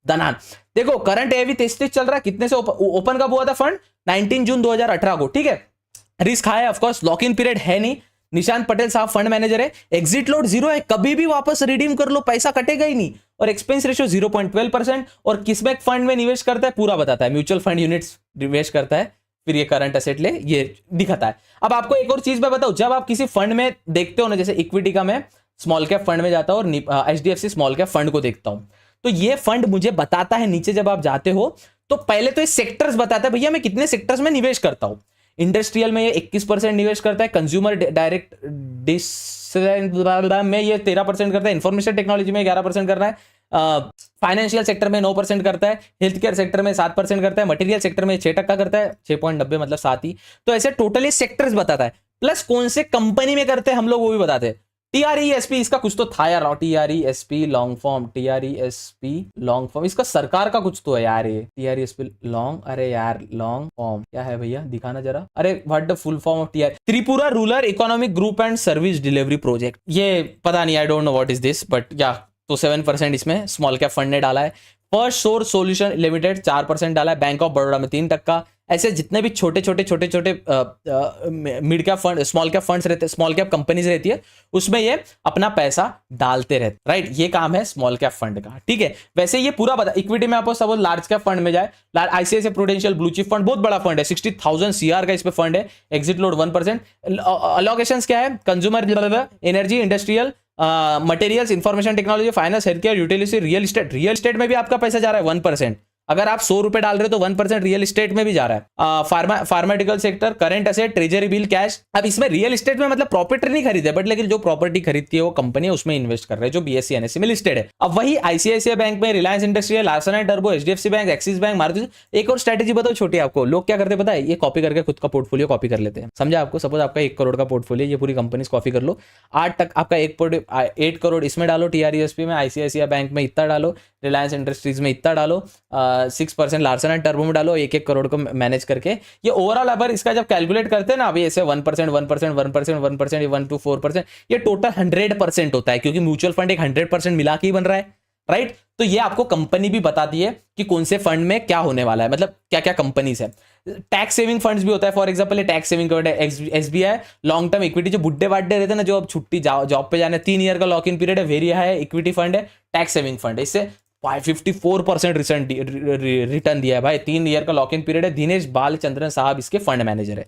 दनान। देखो करंट एवी 33 चल रहा है, कितने से ओपन कब हुआ था फंड, 19 जून 2018 को, ठीक है। रिस्क हाई है ऑफकोर्स, लॉक इन पीरियड है नहीं, निशांत पटेल साहब फंड मैनेजर है, एग्जिट लोड 0 है, कभी भी वापस रिडीम कर लो पैसा कटेगा ही नहीं, और एक्सपेंस रेशियो 0.12%। और किसमें फंड में निवेश करता है पूरा बताता है, म्यूचुअल फंड यूनिट्स निवेश करता है, फिर ये करंट एसेट ले ये दिखाता है। अब आपको एक और चीज मैं बताऊं, जब आप किसी फंड में देखते हो ना, जैसे इक्विटी का मैं स्मॉल कैप फंड में जाता हूं और एचडीएफसी स्मॉल कैप फंड को देखता हूं, तो ये फंड मुझे बताता है नीचे जब आप जाते हो तो पहले तो ये सेक्टर्स बताता है, भैया मैं कितने सेक्टर्स में निवेश करता हूं। इंडस्ट्रियल में ये 21% निवेश करता है, कंज्यूमर डायरेक्ट में ये 13% करता है, इंफॉर्मेशन टेक्नोलॉजी में 11% कर रहा है, फाइनेंशियल सेक्टर में 9% करता है, हेल्थ केयर सेक्टर में 7% करता है, मटेरियल सेक्टर में 6% करता है, 6.90 मतलब 7 ही। तो ऐसे टोटली सेक्टर्स बताता है, प्लस कौन से कंपनी में करते हैं हम लोग वो भी बताते हैं। टीआरईएसपी इसका कुछ तो था यार, टीआरईएसपी लॉन्ग फॉर्म, टीआरईएसपी लॉन्ग फॉर्म, इसका सरकार का कुछ तो है यार ये टीआरईएसपी लॉन्ग, अरे यार लॉन्ग फॉर्म क्या है भैया दिखाना जरा, अरे what the full form of TR, Tripura rural economic group and service delivery project, ये पता नहीं, I don't know what is this, but या तो 7% इसमें स्मॉल कैप फंड ने डाला है। फर्स्ट सोर्स सॉल्यूशन लिमिटेड 4% डाला है, बैंक ऑफ बड़ौदा में 3%। ऐसे जितने भी छोटे छोटे mid cap fund, small cap funds रहते, स्मॉल कैप कंपनीज रहती है, उसमें ये अपना पैसा डालते रहते, राइट। ये काम है स्मॉल कैप फंड का, ठीक है। वैसे ये पूरा बता, इक्विटी में आपको सब लार्ज कैप फंड में जाए, ICICI prudential blue chip fund बहुत बड़ा फंड है, 60,000 CR का इस पे फंड है, एग्जिट लोड 1%। अलोकेशंस क्या है, consumer, energy, industrial, materials, information technology, finance, health care, utility, real estate. Real estate में भी आपका पैसा जा रहा है 1%, अगर आप 100 रुपए डाल रहे हो तो 1% रियल एस्टेट में भी जा रहा है। Pharmaceutical sector, current asset, treasury bill, cash. अब इसमें रियल एस्टेट में मतलब प्रॉपर्टी नहीं खरीदे, बट लेकिन जो प्रॉपर्टी खरीदती है वो कंपनी है, उसमें इन्वेस्ट कर रहे हैं, जो बीएससी एनएससी में लिस्टेड है। अब वही आईसीआईसीआई बैंक में, Reliance industrial, Larsen and turbo, HDFC bank, axis bank, Maruti. एक और स्ट्रेटेजी बताओ छोटी आपको, लोग क्या करते पता है, ये कॉपी करके खुद का पोर्टफोलियो कॉपी कर लेते हैं, समझा आपको। सपोज आपका 1 करोड़ का पोर्टफोलियो, ये पूरी कंपनी कॉपी कर लो, 8 तक आपका 8 करोड़ इसमें डालो, टीआरईएसपी में, आईसीआईसीआई बैंक में इतना डालो, रिलायंस इंडस्ट्रीज में इतना डालो, 6% लार्सन एंड टर्बो में डालो, 1-1 करोड़ को मैनेज करके। ये ओवरऑल अगर इसका जब कैलकुलेट करते हैं ना, अभी ऐसे 1%, 1%, 1%, 1%, 1 to 4%, ये टोटल 100% होता है, क्योंकि म्यूचुअल फंड एक 100% मिला के ही बन रहा है, राइट। तो ये आपको कंपनी भी बताती है कि कौन से फंड में क्या होने वाला है, मतलब क्या क्या कंपनीज है। टैक्स सेविंग फंड्स भी होता है, for example tax saving fund है, एसबीआई लॉन्ग टर्म इक्विटी, जो बुड्ढे बाड्ढे रहते हैं ना, जो अब छुट्टी जॉब पे जाने, 3 ईयर का लॉक इन पीरियड है, वेरी है, इक्विटी फंड है, टैक्स सेविंग फंड है, इससे 54% रिटर्न दिया है भाई, 3 ईयर का लॉक इन पीरियड है। दिनेश बालचंद्रन साहब इसके फंड मैनेजर है।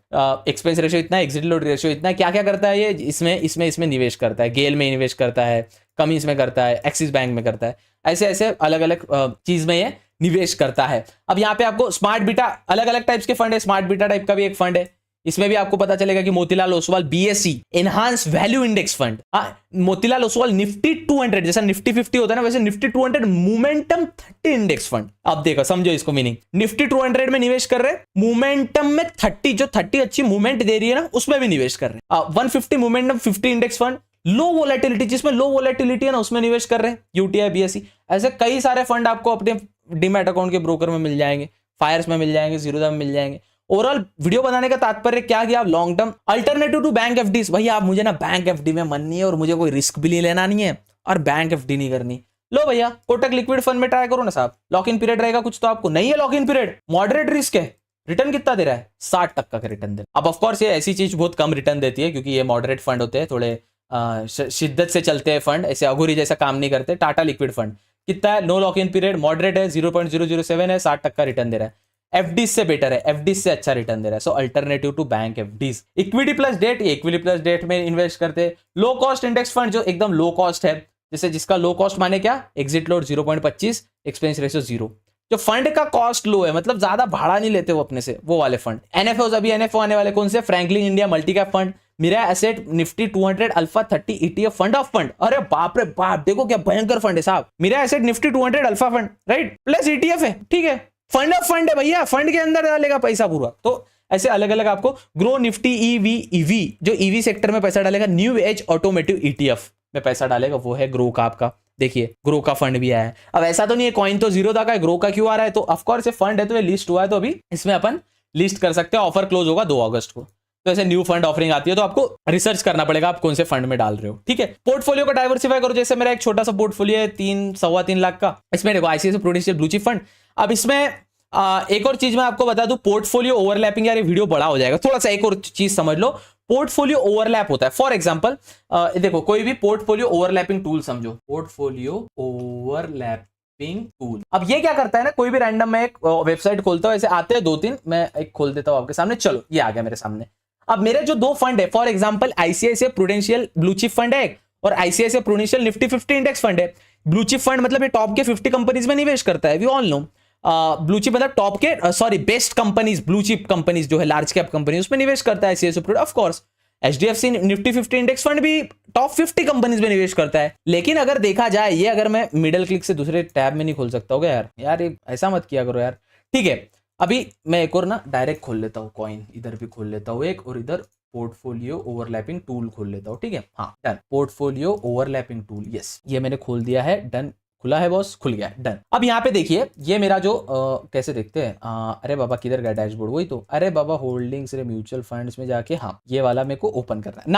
एक्सपेंस रेशियो इतना है, एग्जिट लोड रेशियो इतना है, क्या क्या करता है ये, इसमें निवेश करता है, गेल में निवेश करता है, कमीज में करता है, एक्सिस बैंक में करता है, ऐसे ऐसे अलग अलग चीज में ये निवेश करता है। अब यहाँ पे आपको स्मार्ट बीटा, अलग अलग टाइप्स के फंड है, स्मार्ट बीटा टाइप का भी एक फंड है, इसमें भी आपको पता चलेगा कि Motilal Oswal BSE enhance value index fund, Motilal Oswal Nifty 200, जैसा निफ्टी 50 होता है ना, वैसे निफ्टी 200 मोमेंटम 30 इंडेक्स फंड। अब देखो समझो इसको मीनिंग, निफ्टी 200 में निवेश कर रहे हैं, मोमेंटम में 30, जो 30 अच्छी मूवमेंट दे रही है ना, उसमें भी निवेश कर रहे हैं। 150 मोमेंटम 50 इंडेक्स फंड, लो वोलेटिलिटी, जिसमें लो वोलेटिलिटी है ना, उसमें निवेश कर रहे हैं, यूटीआई, बीएसई। ऐसे कई सारे फंड आपको अपने डीमैट अकाउंट के ब्रोकर में मिल जाएंगे, फायर्स में मिल जाएंगे, जीरोधा में मिल जाएंगे। ओवरऑल वीडियो बनाने का तात्पर्य क्या किया, आप long term alternative to bank FD. भैया आप मुझे ना बैंक एफडी में मन नहीं है और मुझे कोई रिस्क भी नहीं लेना नहीं है और बैंक एफडी नहीं करनी, लो भैया कोटक लिक्विड फंड में ट्राई करो ना साहब, लॉक इन पीरियड रहेगा कुछ तो आपको नहीं है, lock in period moderate risk है, रिटर्न कितना दे रहा है 60% का रिटर्न दे। अब ऑफकोर्स ये ऐसी चीज बहुत कम रिटर्न देती है क्योंकि ये मॉडरेट फंड होते हैं, थोड़े शिद्दत से चलते हैं फंड, ऐसे अघोरी जैसा काम नहीं करते। टाटा लिक्विड फंड कितना है, no lock in period, moderate है, 0.007 है, 60% रिटर्न दे रहा है। एफडीज से बेटर है, एफडीज से अच्छा रिटर्न दे रहा है, so alternative to bank FDs. Equity plus debt, ये इक्विटी प्लस डेट में इन्वेस्ट करते हैं। लो कॉस्ट इंडेक्स फंड जो एकदम लो कॉस्ट है, जैसे जिसका लो कॉस्ट माने क्या, एग्जिट लोड 0.25, एक्सपेंस रेशियो 0, जो फंड का कॉस्ट लो है, मतलब ज्यादा भाड़ा नहीं लेते वो अपने से, वो वाले फंड। एनएफओ, अभी एनएफओ आने वाले कौन से, Franklin India multi cap fund, Mirae asset Nifty 200 alpha 30 ETF fund of fund. अरे बाप रे बाप, देखो क्या भयंकर फंड है साहब, मेरा asset Nifty 200 alpha fund, right, plus ETF है, ठीक है, फंड ऑफ फंड है भैया, फंड के अंदर डालेगा पैसा पूरा। तो ऐसे अलग अलग आपको ग्रो निफ्टी ईवी जो ईवी सेक्टर में पैसा डालेगा, न्यू एज ऑटोमेटिव ETF में पैसा डालेगा, वो है ग्रो का आपका। देखिए ग्रो का फंड भी आया है। अब ऐसा तो नहीं है कॉइन तो 0 तक है, ग्रो का क्यों आ रहा है, तो ऑफकोर्स ये फंड है तो ये लिस्ट हुआ है, तो अभी इसमें अपन लिस्ट कर सकते हैं। ऑफर क्लोज होगा 2 अगस्त को, तो ऐसे न्यू फंड ऑफरिंग आती है तो आपको रिसर्च करना पड़ेगा आप कौन से फंड में डाल रहे हो, ठीक है। पोर्टफोलियो को डाइवर्सिफाई करो, जैसे मेरा एक छोटा सा पोर्टफोलियो है 3-3.25 लाख का, इसमें देखो ICICI prudential blue chip fund. अब इसमें एक और चीज मैं आपको बता दूं, पोर्टफोलियो ओवरलैपिंग, यार ये वीडियो बड़ा हो जाएगा, थोड़ा सा एक और चीज समझ लो। पोर्टफोलियो ओवरलैप होता है, फॉर एग्जांपल देखो कोई भी पोर्टफोलियो ओवरलैपिंग टूल समझो, पोर्टफोलियो ओवरलैपिंग टूल। अब ये क्या करता है ना, कोई भी रैंडम मैं एक वेबसाइट खोलता हूं, ऐसे आते हैं 2-3, मैं एक खोल देता हूं आपके सामने, चलो ये आ गया मेरे सामने। अब मेरे जो 2 फंड है, for example ICICI prudential blue chip fund है और ICICI prudential Nifty 50 index fund है। ब्लू चिप फंड मतलब ये टॉप के 50 कंपनीज में निवेश करता है, we all know. Blue chip मतलब टॉप के sorry best companies, blue chip companies जो है लार्ज कैप कंपनी, उसमें निवेश करता है ICICI. Of course HDFC Nifty 50 index fund भी टॉप 50 कंपनीज में निवेश करता है। लेकिन अगर देखा जाए, ये अगर मैं मिडल क्लिक से दूसरे टैब में नहीं खोल सकता होगा यार ये ऐसा मत किया करो यार, ठीक है। अभी मैं एक और ना डायरेक्ट खोल लेता हूँ कॉइन, इधर भी खोल लेता हूँ एक, और इधर पोर्टफोलियो ओवरलैपिंग टूल खोल लेता हूँ, ठीक है। हाँ done, portfolio overlapping tool, yes ये मैंने खोल दिया है, डन, खुला है बॉस, खुल गया, डन। अब यहाँ पे देखिए ये मेरा जो कैसे देखते हैं, अरे बाबा किधर गया डैशबोर्ड, वही तो, अरे बाबा होल्डिंग्स रे म्यूचुअल फंड्स में जाके, हाँ ये वाला मेरे को ओपन करना है।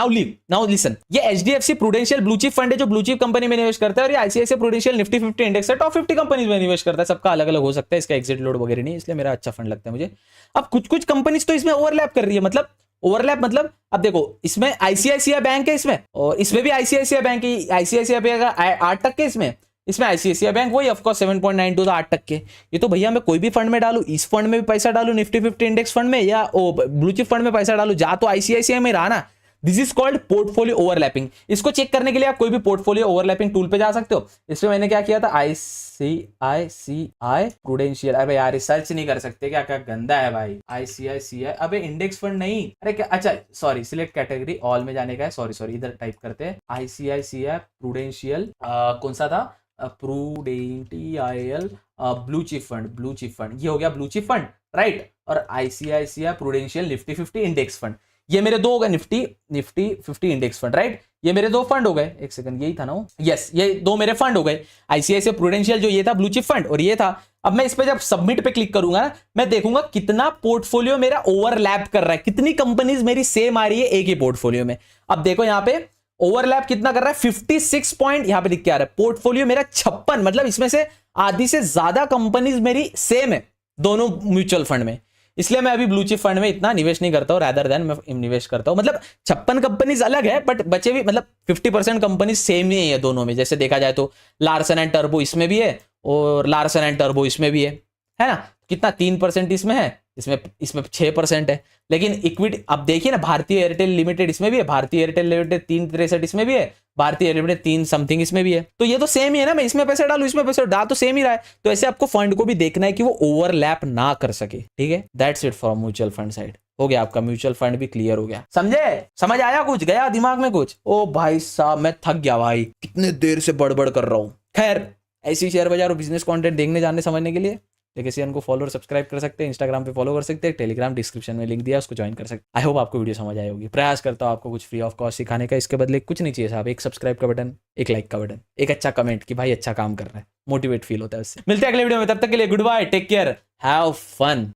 नाउ लिसन, ये HDFC prudential blue chip fund है जो ब्लू चिप कंपनी में निवेश करता है, और ये आईसीआईसीआई प्रूडेंशियल निफ्टी 50 इंडेक्स है, टॉप 50 कंपनीज में निवेश करता है। सबका अलग अलग हो सकता है, इसका एग्जिट लोड वगैरह नहीं, इसलिए मेरा अच्छा फंड लगता है मुझे। अब कुछ कंपनीज तो इसमें ओवरलैप कर रही है, मतलब ओवरलैप मतलब, अब देखो इसमें आईसीआईसीआई बैंक है इसमें, और इसमें भी आईसीआईसीआई बैंक है, आईसीआईसीआई बैंक 8% इसमें आईसीआईसीआई बैंक वही ऑफकोर्स 7.92 था, 8%। ये तो भैया मैं कोई भी फंड में डालू, इस फंड में भी पैसा डालू निफ्टी 50 इंडेक्स फंड में, या ब्लू चिप फंड में पैसा डालू, जा तो आईसीआईसीआई में रहा ना। This is called portfolio overlapping. इसको चेक करने के लिए आप कोई भी पोर्टफोलियो ओवरलैपिंग टूल पे जा सकते हो। इसमें मैंने क्या किया था, आईसीआईसीआई प्रूडेंशियल, अरे यार रिसर्च नहीं कर सकते क्या, क्या गंदा है भाई, आईसीआईसीआई, अबे इंडेक्स फंड नहीं, अरे क्या, अच्छा सॉरी, सिलेक्ट कैटेगरी ऑल में जाने का है, सॉरी इधर टाइप करते हैं आईसीआईसीआई प्रूडेंशियल, कौन सा था, प्रूडेंटियल ब्लू चिप फंड, ये हो गया ब्लू चिप फंड, राइट। और ICICI prudential Nifty 50 index fund, ये मेरे 2 हो गए, निफ्टी 50 इंडेक्स फंड, राइट। ये मेरे 2 फंड हो गए, एक सेकंड यही था ना, यस ये 2 मेरे फंड हो गए, आईसीआईसीआई प्रूडेंशियल जो ये था ब्लू चिप फंड, और ये था। अब मैं इस पे जब सबमिट पे क्लिक करूंगा ना, मैं देखूंगा कितना पोर्टफोलियो मेरा ओवरलैप कर रहा है, कितनी कंपनीज मेरी सेम आ रही है एक ही पोर्टफोलियो में। अब देखो यहाँ पे ओवरलैप कितना कर रहा है, 56 पॉइंट यहाँ पे लिख के आ रहा है। पोर्टफोलियो मेरा 56, मतलब इसमें से आधी से ज्यादा कंपनीज मेरी सेम है दोनों म्यूचुअल फंड में, इसलिए मैं अभी ब्लू चिप फंड में इतना निवेश नहीं करता हूं, रैदर देन मैं निवेश करता हूं। मतलब 56 कंपनीज अलग है, बट बचे भी मतलब 50% कंपनीज सेम ही है दोनों में। जैसे देखा जाए तो लार्सन एंड टर्बो इसमें भी है, और लार्सन एंड टर्बो इसमें भी है ना, कितना 3% इसमें है, इसमें 6% है। लेकिन इक्विटी अब देखिए ना, भारतीय एयरटेल लिमिटेड इसमें भी है, भारतीय एयरटेल लिमिटेड 3.63 इसमें भी है, भारतीय एयरटेल लिमिटेड 3 समथिंग इसमें भी है। तो ये तो सेम ही है ना, मैं इसमें पैसे डालू इसमें पैसे डाल तो सेम ही रहा है। तो ऐसे आपको फंड को भी देखना है कि वो ओवरलैप ना कर सके, ठीक है। That's it for mutual fund side. हो गया आपका म्यूचुअल फंड भी क्लियर हो गया, समझे, समझ आया, कुछ गया दिमाग में कुछ? ओ भाई साहब मैं थक गया भाई, कितने देर से बड़बड़ कर रहा हूँ। खैर ऐसी शेयर बाजार और बिजनेस कंटेंट देखने जानने समझने के लिए लेगेसी को फॉलो और सब्सक्राइब कर सकते हैं, इंस्टाग्राम पे फॉलो कर सकते हैं, टेलीग्राम डिस्क्रिप्शन में लिंक दिया उसको ज्वाइन कर सकते हैं। आई होप आपको वीडियो समझ आई होगी। प्रयास करता हूँ आपको कुछ फ्री ऑफ कॉस्ट सिखाने का, इसके बदले कुछ नहीं चाहिए साहब, एक सब्सक्राइब का बटन, एक लाइक का बटन, एक अच्छा कमेंट कि भाई अच्छा काम कर रहा है, मोटिवेट फील होता है उससे। मिलते हैं अगले वीडियो में, तब तक के लिए goodbye, take care, have fun.